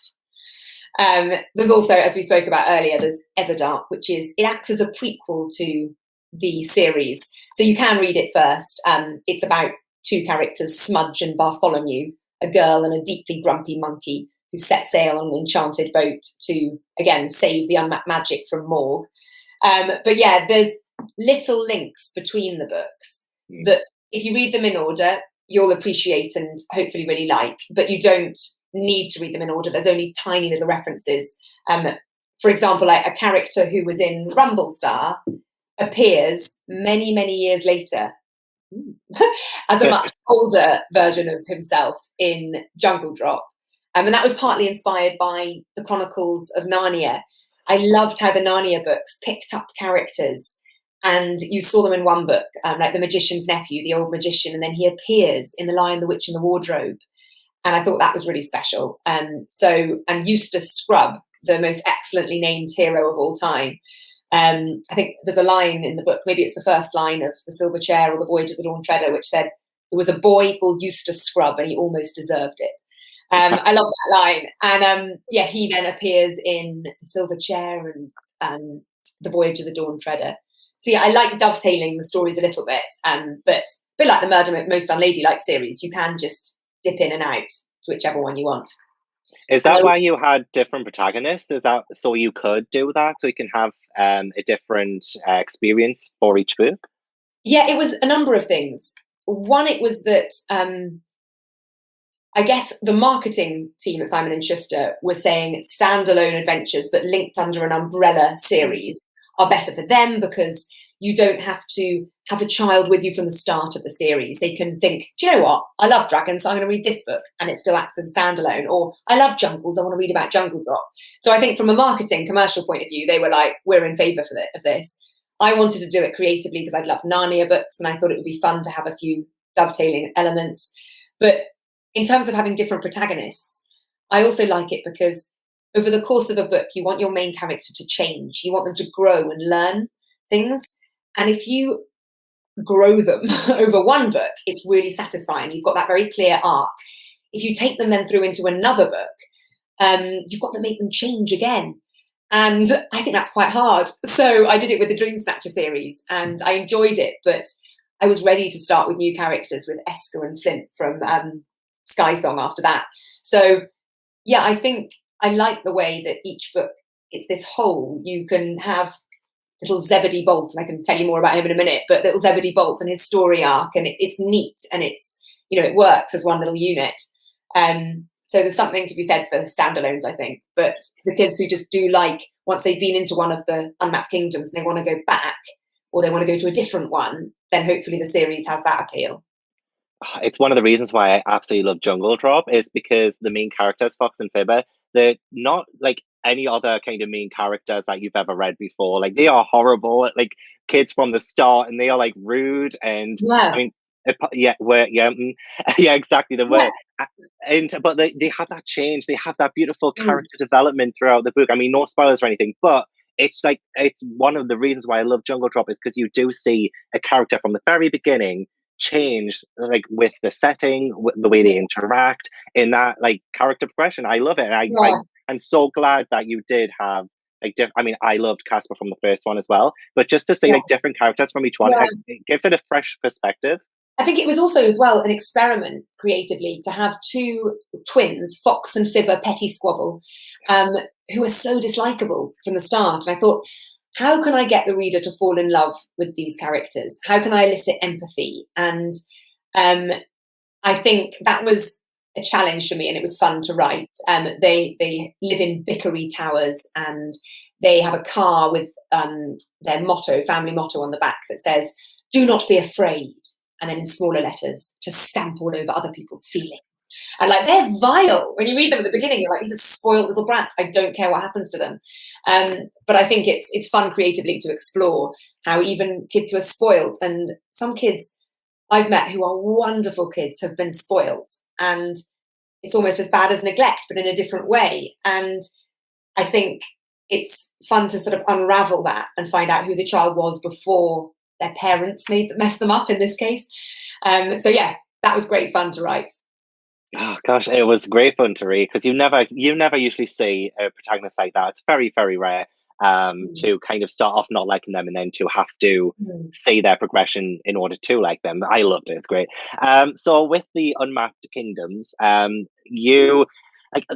There's also, as we spoke about earlier, there's Everdark, which is, it acts as a prequel to the series. So you can read it first. It's about 2 characters, Smudge and Bartholomew, a girl and a deeply grumpy monkey who set sail on an enchanted boat to, again, save the unmapped magic from Morg. But yeah, there's little links between the books that if you read them in order, you'll appreciate and hopefully really like, but you don't need to read them in order. There's only tiny little references. For example, like a character who was in Rumblestar appears many, many years later as a much older version of himself in Jungle Drop. And that was partly inspired by the Chronicles of Narnia. I loved how the Narnia books picked up characters and you saw them in one book, like the magician's nephew, the old magician, and then he appears in The Lion, the Witch and the Wardrobe. And I thought that was really special. And Eustace Scrubb, the most excellently named hero of all time. I think there's a line in the book, maybe it's the first line of The Silver Chair or The Voyage of the Dawn Treader, which said, there was a boy called Eustace Scrubb and he almost deserved it. I love that line. And he then appears in The Silver Chair and The Voyage of the Dawn Treader. So yeah, I like dovetailing the stories a little bit, but a bit like the Murder Most Unladylike series, you can just dip in and out to whichever one you want. Is that why you had different protagonists? Is that so you could do that, so you can have a different experience for each book? Yeah, it was a number of things. One, it was that I guess the marketing team at Simon & Schuster was saying standalone adventures but linked under an umbrella series are better for them because you don't have to have a child with you from the start of the series. They can think, do you know what? I love dragons, so I'm going to read this book, and it still acts as a standalone. Or I love jungles, I want to read about Jungle Drop. So I think from a marketing, commercial point of view, they were like, we're in favour of this. I wanted to do it creatively because I'd love Narnia books, and I thought it would be fun to have a few dovetailing elements. But in terms of having different protagonists, I also like it because over the course of a book, you want your main character to change. You want them to grow and learn things. And if you grow them over one book, it's really satisfying. You've got that very clear arc. If you take them then through into another book, you've got to make them change again. And I think that's quite hard. So I did it with the Dream Snatcher series and I enjoyed it, but I was ready to start with new characters with Esker and Flint from Skysong after that. So yeah, I think I like the way that each book, it's this whole. You can have little Zebedee Bolt, and I can tell you more about him in a minute, but little Zebedee Bolt and his story arc, and it's neat, and it's, it works as one little unit. So there's something to be said for standalones, I think. But the kids who just do like, once they've been into one of the Unmapped Kingdoms and they want to go back, or they want to go to a different one, then hopefully the series has that appeal. it's one of the reasons why I absolutely love Jungle Drop is because the main characters, Fox and Fibber, they're not like any other kind of main characters that you've ever read before. Like they are horrible, like kids from the start, and they are like rude. And I Yeah, mean, yeah, yeah, exactly the yeah, word. And but they have that change. They have that beautiful mm, character development throughout the book. I mean, no spoilers or anything, but it's like it's one of the reasons why I love Jungle Drop is because you do see a character from the very beginning change like with the setting, with the way they interact in that like character progression. I love it. And yeah, I'm so glad that you did have like I mean, I loved Casper from the first one as well, but just to see yeah, like different characters from each one, yeah. it gives it a fresh perspective. I think it was also as well an experiment creatively to have two twins, Fox and Fibber Petty Squabble, um, who are so dislikable from the start. And I thought, how can I get the reader to fall in love with these characters? How can I elicit empathy? And um, I think that was a challenge for me, and it was fun to write. They live in Bickery Towers, and they have a car with their motto, family motto, on the back that says, "Do not be afraid," and then in smaller letters, to stamp all over other people's feelings. And like they're vile. When you read them at the beginning, you're like, these are spoiled little brats. I don't care what happens to them. But I think it's fun creatively to explore how even kids who are spoiled, and some kids I've met who are wonderful kids, have been spoiled. And it's almost as bad as neglect, but in a different way. And I think it's fun to sort of unravel that and find out who the child was before their parents messed them up in this case. So yeah, that was great fun to write. Oh gosh, it was great fun to read because you never usually see a protagonist like that. It's very, very rare Mm. to kind of start off not liking them and then to have to Mm. see their progression in order to like them. I loved it. It's great. So with the Unmapped Kingdoms, you like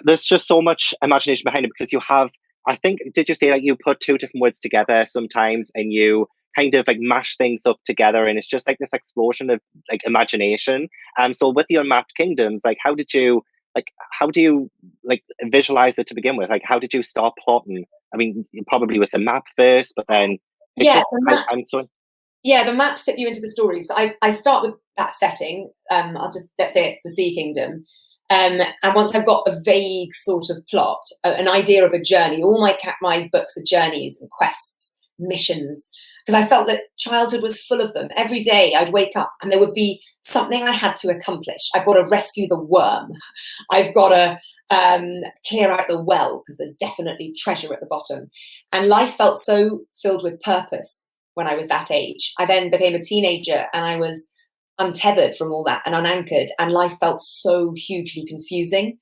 there's just so much imagination behind it because you have. I think did you say that you put two different words together sometimes and you kind of like mash things up together and it's just like this explosion of like imagination. So with the Unmapped Kingdoms, like how do you like visualize it to begin with? Like how did you start plotting? I mean, probably with the map first, but then it Yeah, just I'm so the maps tip you into the story. So I start with that setting. Let's say it's the Sea Kingdom. And once I've got a vague sort of plot, an idea of a journey, all my books are journeys and quests, missions, because I felt that childhood was full of them. Every day I'd wake up and there would be something I had to accomplish. I've got to rescue the worm. I've got to clear out the well because there's definitely treasure at the bottom. And life felt so filled with purpose when I was that age. I then became a teenager and I was untethered from all that and unanchored, and life felt so hugely confusing.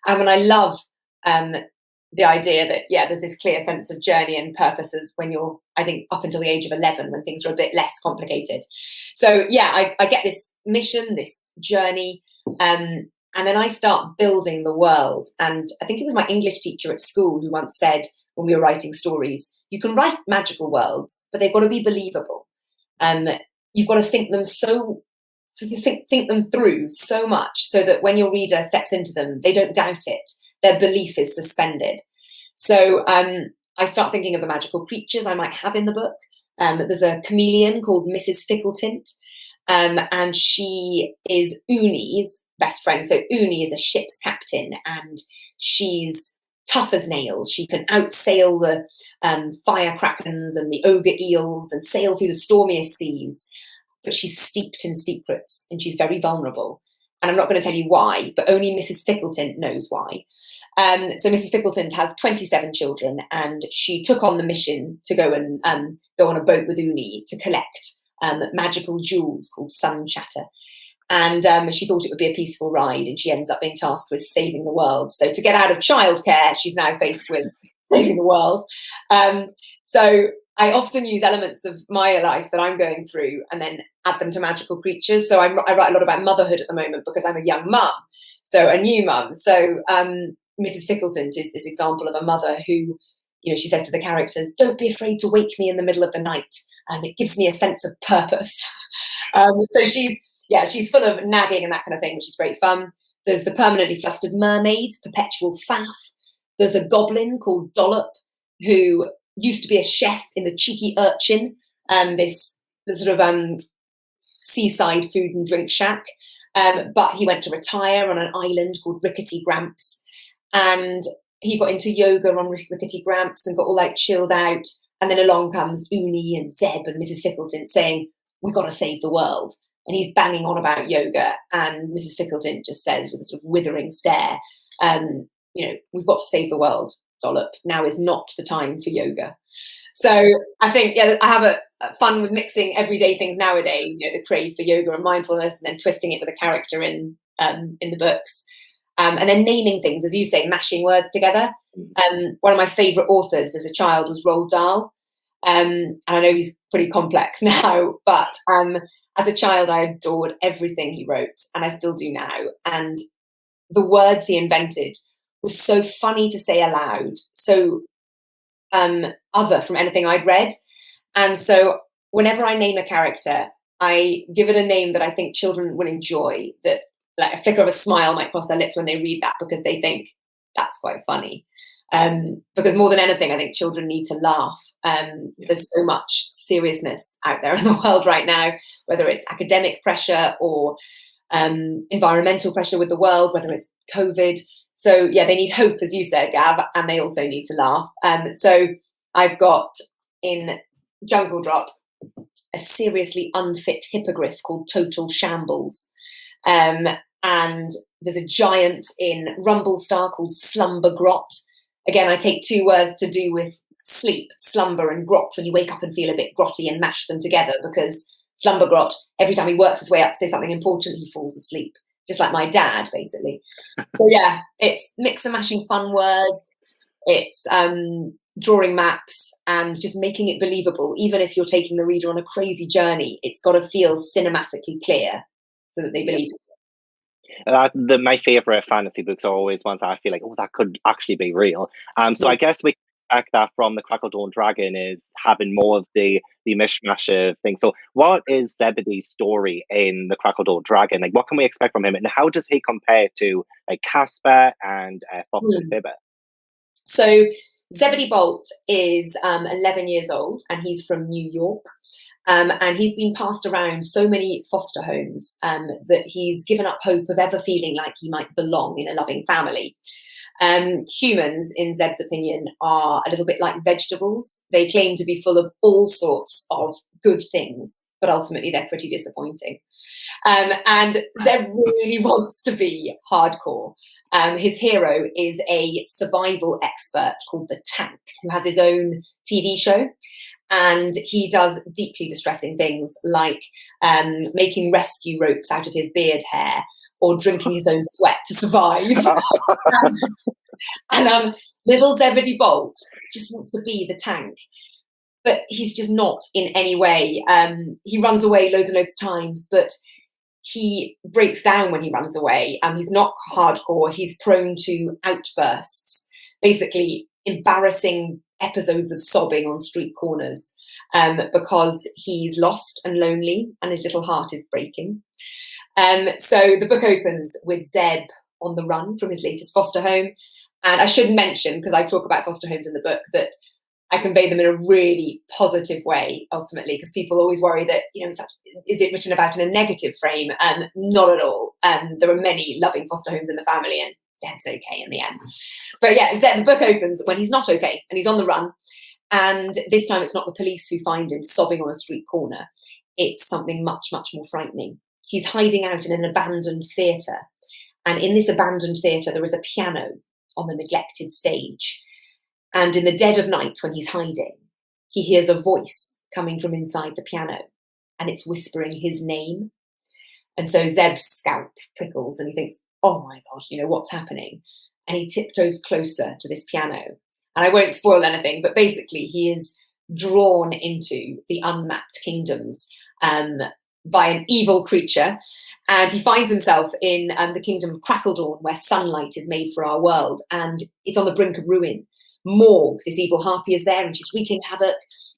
And I love the idea that there's this clear sense of journey and purposes when you're, I think, up until the age of 11, when things are a bit less complicated. So I get this mission, this journey, and then I start building the world. And I think it was my English teacher at school who once said, when we were writing stories, you can write magical worlds, but they've got to be believable. You've got to think them through so much so that when your reader steps into them, they don't doubt it. Their belief is suspended. So I start thinking of the magical creatures I might have in the book. There's a chameleon called Mrs. Fickletint, and she is Uni's best friend. So Uni is a ship's captain, and she's tough as nails. She can outsail the fire krakens and the ogre eels and sail through the stormiest seas. But she's steeped in secrets and she's very vulnerable. And I'm not going to tell you why, but only Mrs. Fickletint knows why. So Mrs. Fickletint has 27 children, and she took on the mission to go and go on a boat with Uni to collect magical jewels called sun chatter. And she thought it would be a peaceful ride, and she ends up being tasked with saving the world. So to get out of childcare, she's now faced with saving the world. So I often use elements of my life that I'm going through and then add them to magical creatures. So I write a lot about motherhood at the moment because I'm a young mum, so a new mum. So Mrs. Fickletint is this example of a mother who, she says to the characters, "Don't be afraid to wake me in the middle of the night. It gives me a sense of purpose." So she's full of nagging and that kind of thing, which is great fun. There's the permanently flustered mermaid, Perpetual Faff. There's a goblin called Dollop, who used to be a chef in the Cheeky Urchin, this sort of seaside food and drink shack. But he went to retire on an island called Rickety Gramps, and he got into yoga on Rickety Gramps and got all like chilled out. And then along comes Uni and Zeb and Mrs. Fickleton saying, "We got to save the world." And he's banging on about yoga, and Mrs. Fickleton just says with a sort of withering stare, "We've got to save the world, Dollop. Now is not the time for yoga." So I think, I have a fun with mixing everyday things nowadays, the crave for yoga and mindfulness, and then twisting it with a character in the books. And then naming things, as you say, mashing words together. One of my favourite authors as a child was Roald Dahl. And I know he's pretty complex now, but as a child, I adored everything he wrote, and I still do now. And the words he invented was so funny to say aloud, so other from anything I'd read. And so whenever I name a character, I give it a name that I think children will enjoy, that like a flicker of a smile might cross their lips when they read that, because they think that's quite funny. Because more than anything, I think children need to laugh. There's so much seriousness out there in the world right now, whether it's academic pressure or environmental pressure with the world, whether it's COVID. So they need hope, as you said, Gav, and they also need to laugh. So I've got in Jungle Drop a seriously unfit hippogriff called Total Shambles. And there's a giant in Rumblestar called Slumber Grot. Again, I take two words to do with sleep, slumber and grot, when you wake up and feel a bit grotty, and mash them together, because Slumber Grot, every time he works his way up to say something important, he falls asleep. Just like my dad, basically. So it's mix and mashing fun words. It's drawing maps and just making it believable. Even if you're taking the reader on a crazy journey, it's got to feel cinematically clear so that they believe it. My favorite fantasy books are always ones that I feel like, that could actually be real. So I guess we can expect that from the Crackledawn Dragon, is having more of the mishmash of things. So what is Zebedee's story in the Crackledawn Dragon? Like, what can we expect from him, and how does he compare to like Casper and Fox and Fibber? So Zebedee Bolt is 11 years old, and he's from New York. And he's been passed around so many foster homes that he's given up hope of ever feeling like he might belong in a loving family. Humans, in Zeb's opinion, are a little bit like vegetables. They claim to be full of all sorts of good things, but ultimately they're pretty disappointing. And Zeb really wants to be hardcore. His hero is a survival expert called the Tank, who has his own TV show. And he does deeply distressing things like making rescue ropes out of his beard hair, or drinking his own sweat to survive. And little Zebedee Bolt just wants to be the Tank. But he's just not in any way. He runs away loads and loads of times, but he breaks down when he runs away. He's not hardcore. He's prone to outbursts, basically embarrassing episodes of sobbing on street corners, because he's lost and lonely and his little heart is breaking. So the book opens with Zeb on the run from his latest foster home. And I should mention, because I talk about foster homes in the book, that I convey them in a really positive way, ultimately, because people always worry that, is it written about in a negative frame? Not at all. There are many loving foster homes in the family, and Zeb's okay in the end. But Zeb, the book opens when he's not okay and he's on the run. And this time it's not the police who find him sobbing on a street corner. It's something much, much more frightening. He's hiding out in an abandoned theatre. And in this abandoned theatre, there is a piano on the neglected stage. And in the dead of night, when he's hiding, he hears a voice coming from inside the piano, and it's whispering his name. And so Zeb's scalp prickles, and he thinks, oh my gosh, what's happening? And he tiptoes closer to this piano. And I won't spoil anything, but basically he is drawn into the unmapped kingdoms by an evil creature. And he finds himself in the kingdom of Crackledawn, where sunlight is made for our world. And it's on the brink of ruin. Morg, this evil harpy, is there, and she's wreaking havoc.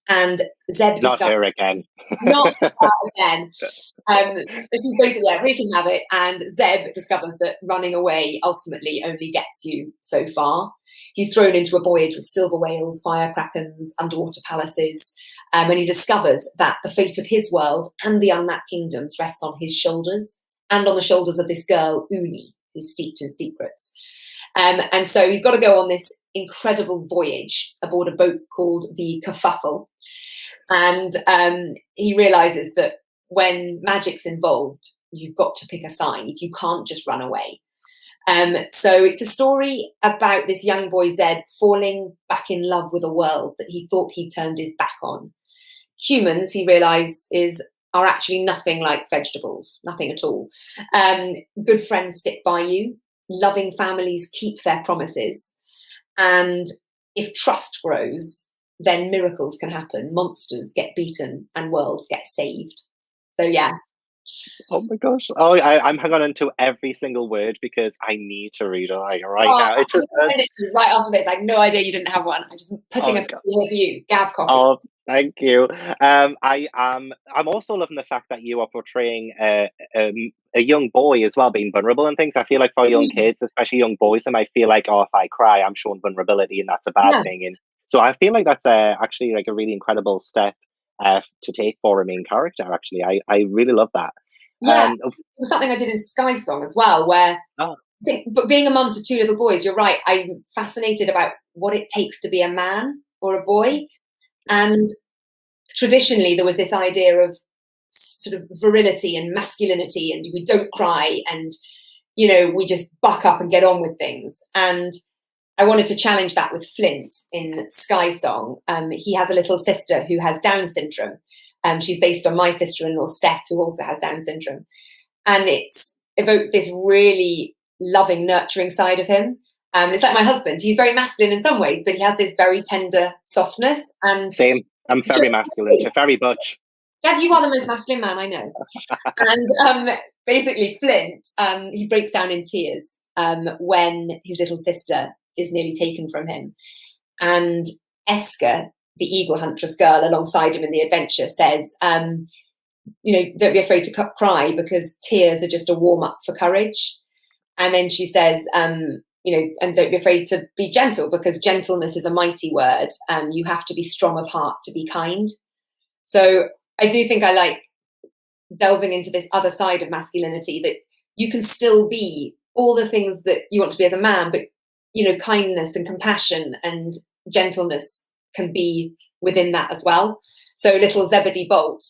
And Zeb Not her again. not again. She's basically wreaking havoc, and Zeb discovers that running away ultimately only gets you so far. He's thrown into a voyage with silver whales, fire krakens, underwater palaces, and he discovers that the fate of his world and the unmapped kingdoms rests on his shoulders and on the shoulders of this girl, Uni, who's steeped in secrets. And so he's got to go on this incredible voyage aboard a boat called the Kerfuffle. And he realizes that when magic's involved, you've got to pick a side. You can't just run away. So it's a story about this young boy, Zeb, falling back in love with a world that he thought he'd turned his back on. Humans, he realizes, are actually nothing like vegetables, nothing at all. Good friends stick by you. Loving families keep their promises. And if trust grows, then miracles can happen. Monsters get beaten and worlds get saved. So, yeah. Oh my gosh. Oh, I'm hanging on to every single word because I need to read it right now. It's just right after this. I had no idea you didn't have one. I'm just putting a review. Gav copy. Oh, thank you. I'm also loving the fact that you are portraying a young boy as well, being vulnerable and things. I feel like for young kids, especially young boys, they might feel like, oh, if I cry, I'm showing vulnerability, and that's a bad thing. And so I feel like that's actually like a really incredible step to take for a main character. Actually, I really love that. Yeah, it was something I did in Skysong as well, where I think, but being a mum to two little boys, you're right. I'm fascinated about what it takes to be a man or a boy. And traditionally, there was this idea of sort of virility and masculinity, and we don't cry, and we just buck up and get on with things. And I wanted to challenge that with Flint in Skysong. He has a little sister who has Down syndrome. She's based on my sister-in-law, Steph, who also has Down syndrome. And it's evoked this really loving, nurturing side of him. It's like my husband. He's very masculine in some ways, but he has this very tender softness. And same. I'm very masculine, very butch. Gav, you are the most masculine man I know. And basically, Flint, he breaks down in tears when his little sister is nearly taken from him. And Esker, the eagle huntress girl alongside him in the adventure, says, don't be afraid to cry because tears are just a warm-up for courage. And then she says, and don't be afraid to be gentle because gentleness is a mighty word. You have to be strong of heart to be kind. So I do think I like delving into this other side of masculinity, that you can still be all the things that you want to be as a man, but, kindness and compassion and gentleness can be within that as well. So little Zebedee Bolt,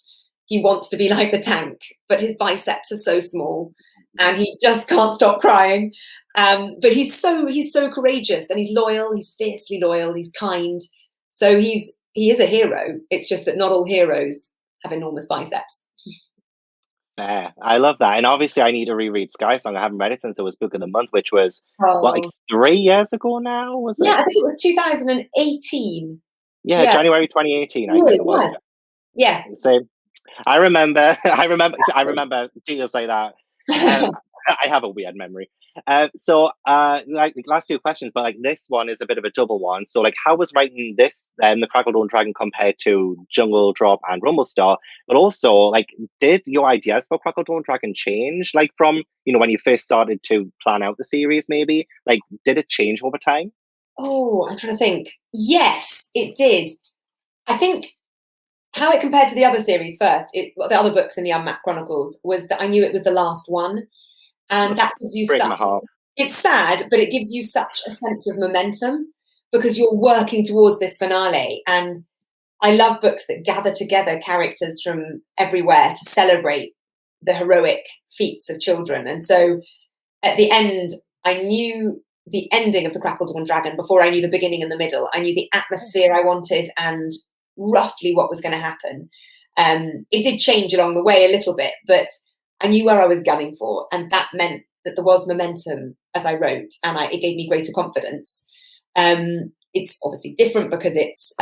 he wants to be like the tank, but his biceps are so small and he just can't stop crying. But he's so courageous, and he's loyal. He's fiercely loyal. He's kind. So he is a hero. It's just that not all heroes have enormous biceps. Yeah, I love that. And obviously I need to reread Skysong. I haven't read it since it was Book of the Month, which was like 3 years ago now, was it? Yeah, I think it was 2018. Yeah, January 2018, I think it was. Yeah. Same. I remember deals like that. I have a weird memory. So like last few questions, but like this one is a bit of a double one. So like, how was writing this, the Crackledawn Dragon, compared to Jungle Drop and Rumblestar? But also, like, did your ideas for Crackledawn Dragon change, like from when you first started to plan out the series? Maybe like, did it change over time? Oh, I'm trying to think. Yes, it did. I think how it compared to the other series first, the other books in the Unmapped Chronicles, was that I knew it was the last one. And that gives you it's sad, but it gives you such a sense of momentum because you're working towards this finale. And I love books that gather together characters from everywhere to celebrate the heroic feats of children. And so at the end, I knew the ending of the Crackledawn Dragon before I knew the beginning and the middle. I knew the atmosphere I wanted and roughly what was going to happen. It did change along the way a little bit, but I knew where I was gunning for, and that meant that there was momentum as I wrote, and it gave me greater confidence. It's obviously different because it's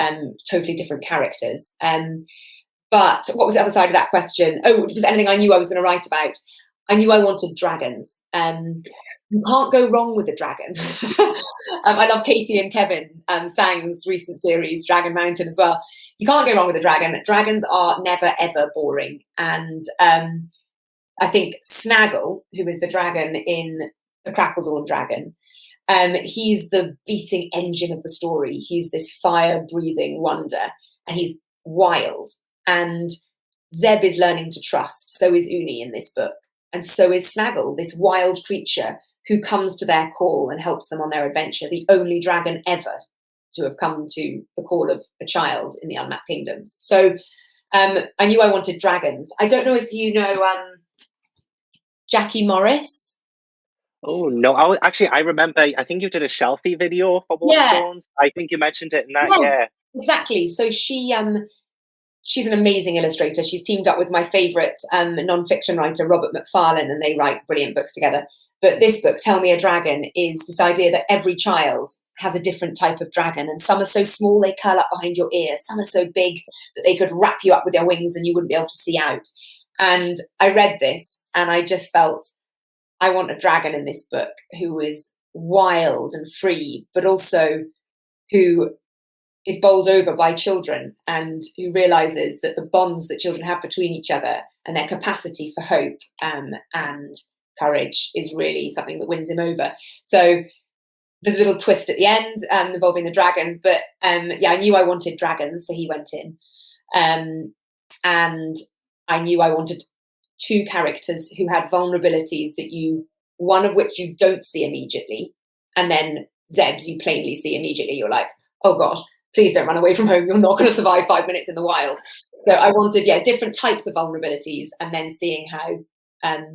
totally different characters. But what was the other side of that question? Oh, was there anything I knew I was going to write about? I knew I wanted dragons. You can't go wrong with a dragon. I love Katie and Kevin Sang's recent series, Dragon Mountain, as well. You can't go wrong with a dragon. Dragons are never, ever boring. And I think Snaggle, who is the dragon in the Crackledawn Dragon, he's the beating engine of the story. He's this fire-breathing wonder, and he's wild. And Zeb is learning to trust. So is Uni in this book. And so is Snaggle, this wild creature who comes to their call and helps them on their adventure, the only dragon ever to have come to the call of a child in the Unmapped Kingdoms. So I knew I wanted dragons. I don't know if you know Jackie Morris. Oh no! I remember. I think you did a Shelfie video for Waterstones. I think you mentioned it in that. Yes, yeah, exactly. So she's an amazing illustrator. She's teamed up with my favourite non-fiction writer, Robert McFarlane, and they write brilliant books together. But this book, Tell Me a Dragon, is this idea that every child has a different type of dragon, and some are so small they curl up behind your ears. Some are so big that they could wrap you up with their wings and you wouldn't be able to see out. And I read this and I just felt, I want a dragon in this book who is wild and free, but also who is bowled over by children and who realizes that the bonds that children have between each other and their capacity for hope and courage is really something that wins him over. So there's a little twist at the end involving the dragon, but I knew I wanted dragons, so he went in. And I knew I wanted two characters who had vulnerabilities one of which you don't see immediately, and then Zeb's you plainly see immediately. You're like, oh God, please don't run away from home. You're not going to survive 5 minutes in the wild. So I wanted, different types of vulnerabilities, and then seeing how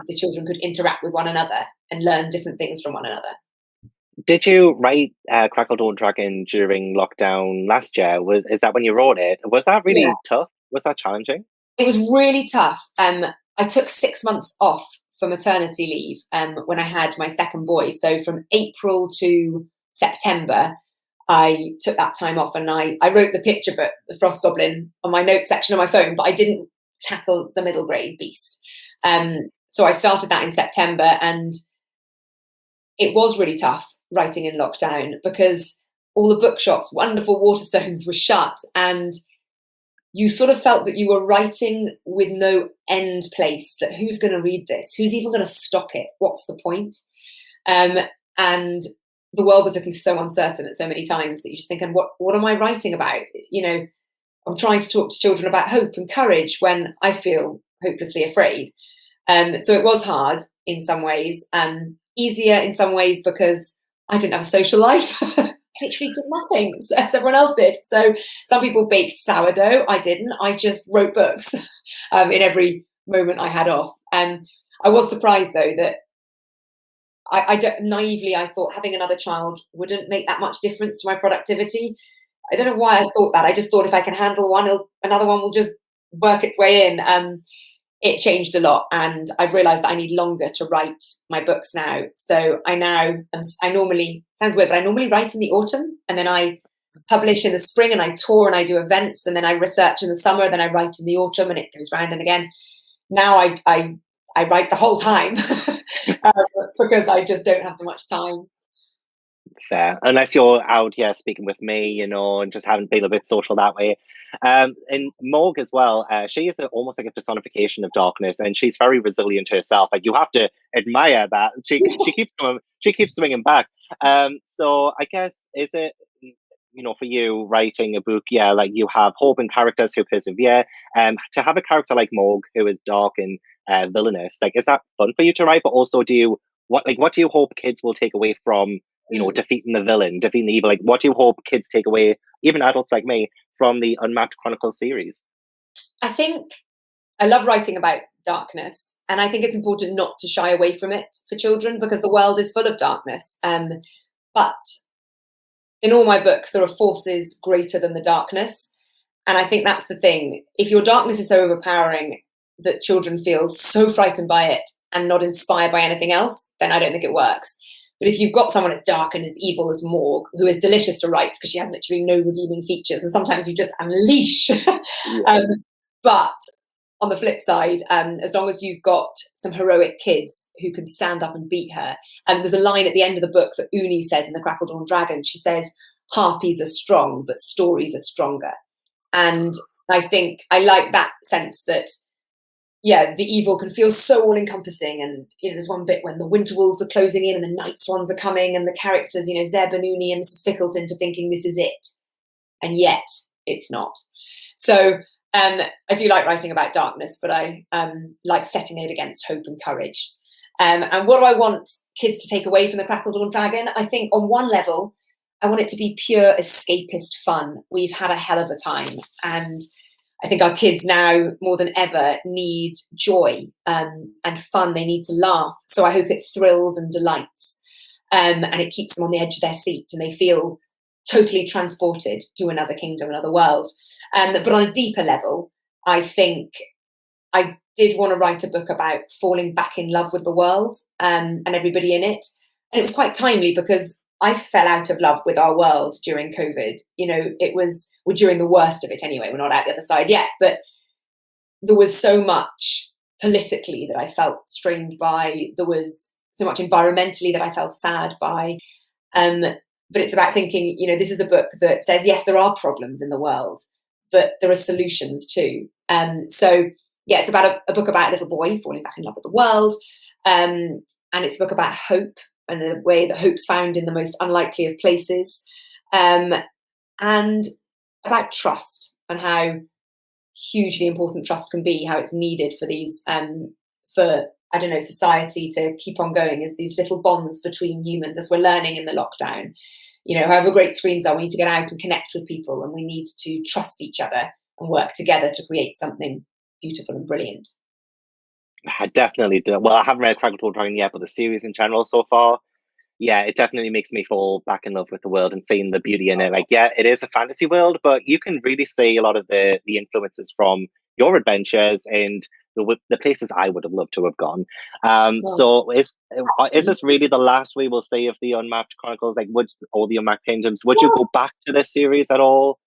the children could interact with one another and learn different things from one another. Did you write Crackledawn Dragon during lockdown last year? Is that when you wrote it? Was that really tough? Was that challenging? It was really tough. I took 6 months off for maternity leave when I had my second boy. So from April to September, I took that time off, and I wrote the picture book, The Frost Goblin, on my notes section of my phone, but I didn't tackle the middle grade beast. So I started that in September, and it was really tough writing in lockdown because all the bookshops, wonderful Waterstones, were shut, and you sort of felt that you were writing with no end place, that who's going to read this? Who's even going to stock it? What's the point? And the world was looking so uncertain at so many times that you just think, and what am I writing about? I'm trying to talk to children about hope and courage when I feel hopelessly afraid. So it was hard in some ways, easier in some ways because I didn't have a social life. I literally did nothing as everyone else did. So some people baked sourdough. I didn't. I just wrote books in every moment I had off. I was surprised though that naively I thought having another child wouldn't make that much difference to my productivity. I don't know why I thought that. I just thought if I can handle one, another one will just work its way in. It changed a lot, and I've realised that I need longer to write my books now. So I normally, sounds weird, but I normally write in the autumn, and then I publish in the spring, and I tour and I do events, and then I research in the summer, then I write in the autumn, and it goes round and again. Now I write the whole time because I just don't have so much time. Fair, unless you're out, speaking with me, and just haven't been a bit social that way. And Morg as well, she is almost like a personification of darkness, and she's very resilient herself. Like, you have to admire that she keeps swinging back. So I guess, is it, for you writing a book, like you have hope and characters who persevere, to have a character like Morg who is dark and villainous, like, is that fun for you to write? But also, what do you hope kids will take away from defeating the villain, defeating the evil? Like, what do you hope kids take away, even adults like me, from the Unmapped Chronicles series? I think I love writing about darkness, and I think it's important not to shy away from it for children because the world is full of darkness. But in all my books, there are forces greater than the darkness. And I think that's the thing. If your darkness is so overpowering that children feel so frightened by it and not inspired by anything else, then I don't think it works. But if you've got someone as dark and as evil as Morg, who is delicious to write because she has literally no redeeming features, and sometimes you just unleash. But on the flip side, as long as you've got some heroic kids who can stand up and beat her. And there's a line at the end of the book that Uni says in the Crackledawn Dragon. She says, harpies are strong, but stories are stronger. And I think I like that sense that, yeah, the evil can feel so all-encompassing. And, there's one bit when the winter wolves are closing in and the night swans are coming, and the characters, Zeb and Uni and Mrs. Fickleton, to thinking this is it. And yet it's not. So I do like writing about darkness, but I like setting it against hope and courage. And what do I want kids to take away from the Crackledawn Dragon? I think on one level, I want it to be pure escapist fun. We've had a hell of a time. And I think our kids now, more than ever, need joy and fun. They need to laugh. So I hope it thrills and delights. And it keeps them on the edge of their seat and they feel totally transported to another kingdom, another world. But on a deeper level, I think I did want to write a book about falling back in love with the world and everybody in it. And it was quite timely because I fell out of love with our world during COVID. Well, during the worst of it anyway. We're not out the other side yet, but there was so much politically that I felt strained by. There was so much environmentally that I felt sad by. But it's about thinking, this is a book that says, yes, there are problems in the world, but there are solutions too. So, yeah, it's about a book about a little boy falling back in love with the world. And it's a book about hope and the way that hope's found in the most unlikely of places. And about trust and how hugely important trust can be, how it's needed for these, society to keep on going as these little bonds between humans, as we're learning in the lockdown. However great screens are, we need to get out and connect with people, and we need to trust each other and work together to create something beautiful and brilliant. I definitely do. Well, I haven't read Crackledawn Dragon yet, but the series in general so far, yeah, it definitely makes me fall back in love with the world and seeing the beauty in it. Like, yeah, it is a fantasy world, but you can really see a lot of the influences from your adventures and the places I would have loved to have gone. So is this really the last we will see of the Unmapped Chronicles, or the Unmapped Kingdoms? Would you go back to this series at all?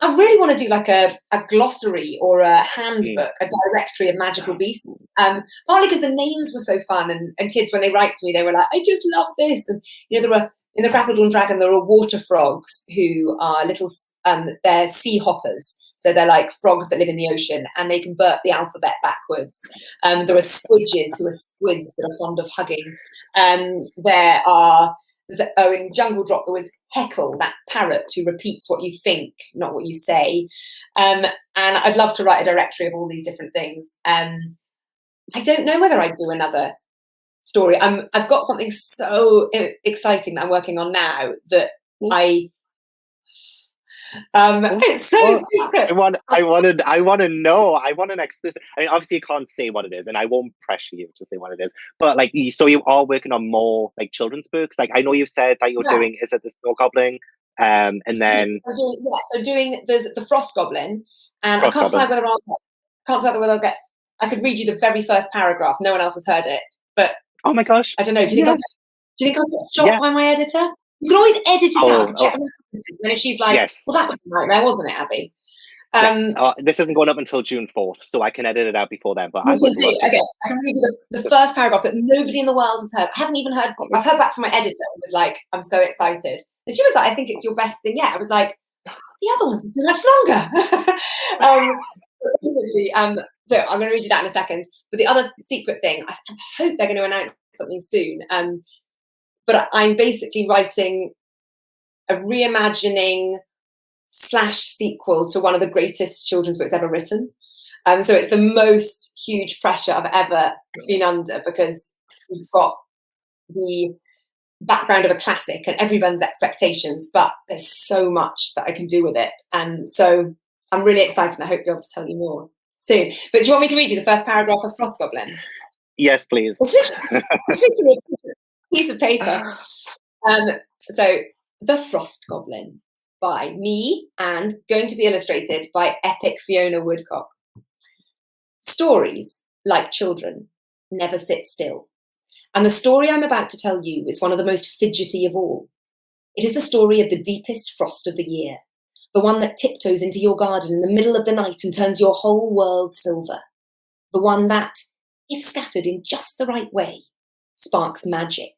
I really want to do like a glossary or a handbook, a directory of magical beasts. Partly because the names were so fun, and kids, when they write to me, they were like, I just love this. And there were, in the Crackledawn Dragon, there are water frogs who are little, they're sea hoppers. So they're like frogs that live in the ocean, and they can burp the alphabet backwards. There are squidges who are squids that are fond of hugging. In Jungle Drop, there was Heckle, that parrot who repeats what you think, not what you say. And I'd love to write a directory of all these different things. I don't know whether I'd do another story. I've got something so exciting that I'm working on now that it's so secret. I want to know. I want an explicit. I mean, obviously you can't say what it is, and I won't pressure you to say what it is. But so you are working on more children's books. I know you said that you're doing. Is it the Snow Goblin? And then there's the Frost Goblin, and I can't decide whether I'll get. I could read you the very first paragraph. No one else has heard it, but oh my gosh, I don't know. Do you think I'll get shot by my editor? You can always edit it out. Check my references. And if she's like, well, that was a nightmare, wasn't it, Abby? Yes. This isn't going up until June 4th, so I can edit it out before then. But I can read you the first paragraph that nobody in the world has heard. I haven't even heard. I've heard back from my editor and was like, I'm so excited. And she was like, I think it's your best thing yet. I was like, the other ones are so much longer. So I'm going to read you that in a second. But the other secret thing, I hope they're going to announce something soon. But I'm basically writing a reimagining / sequel to one of the greatest children's books ever written. So it's the most huge pressure I've ever been under, because we've got the background of a classic and everyone's expectations, but there's so much that I can do with it. And so I'm really excited, and I hope to be able to tell you more soon. But do you want me to read you the first paragraph of Frost Goblin? Yes, please. It's literally a piece of paper. So, The Frost Goblin, by me, and going to be illustrated by epic Fiona Woodcock. Stories, like children, never sit still. And the story I'm about to tell you is one of the most fidgety of all. It is the story of the deepest frost of the year, The one that tiptoes into your garden in the middle of the night and turns your whole world silver. The one that, if scattered in just the right way, sparks magic.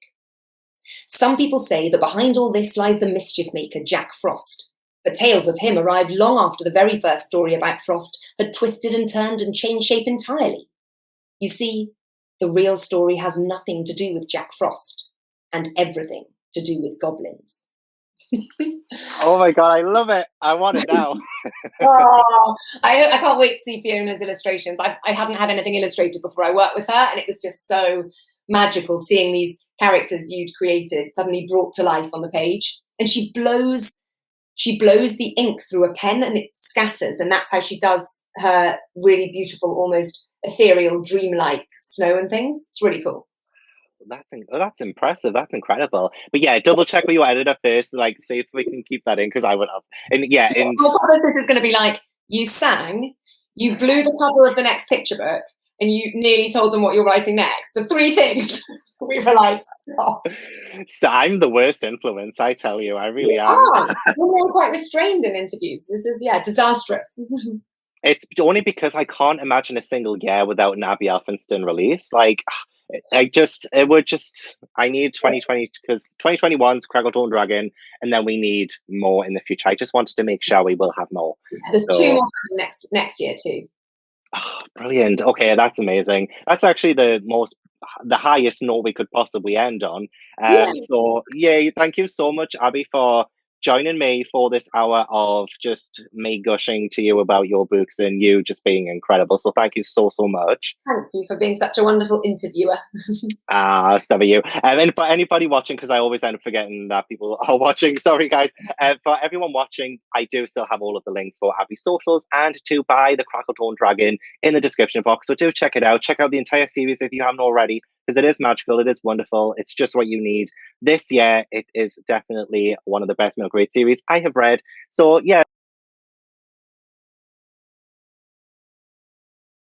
Some people say that behind all this lies the mischief maker Jack Frost, but tales of him arrived long after the very first story about Frost had twisted and turned and changed shape entirely. You see, the real story has nothing to do with Jack Frost and everything to do with goblins. Oh my god, I love it. I want it now. Oh, I can't wait to see Fiona's illustrations. I hadn't had anything illustrated before I worked with her, and it was just so magical seeing these characters you'd created suddenly brought to life on the page. And she blows the ink through a pen and it scatters, and that's how she does her really beautiful, almost ethereal, dreamlike snow and things. It's really cool. That's impressive. That's incredible. But yeah, double check with your editor first, like see if we can keep that in, because I would have. And yeah, and this is going to be like, you sang, you blew the cover of the next picture book, and you nearly told them what you're writing next. The three things we were like, stop. So I'm the worst influence, I tell you. I really am. You're quite restrained in interviews. This is disastrous. It's only because I can't imagine a single year without an Abi Elphinstone release. Like, I need 2020, because 2021's Crackledawn Dragon, and then we need more in the future. I just wanted to make sure we will have more. There's 2 more next year too. Oh, brilliant. Okay, that's amazing. That's actually the highest note we could possibly end on. So, yeah, thank you so much, Abi, for joining me for this hour of just me gushing to you about your books and you just being incredible. So thank you so much. Thank you for being such a wonderful interviewer. Stuff you. And for anybody watching, because I always end up forgetting that people are watching, sorry guys. For everyone watching, I do still have all of the links for Abi's socials and to buy the Crackledawn Dragon in the description box. So do check it out. Check out the entire series if you haven't already, because it is magical, it is wonderful, it's just what you need. This year, it is definitely one of the best middle grade series I have read. So yeah.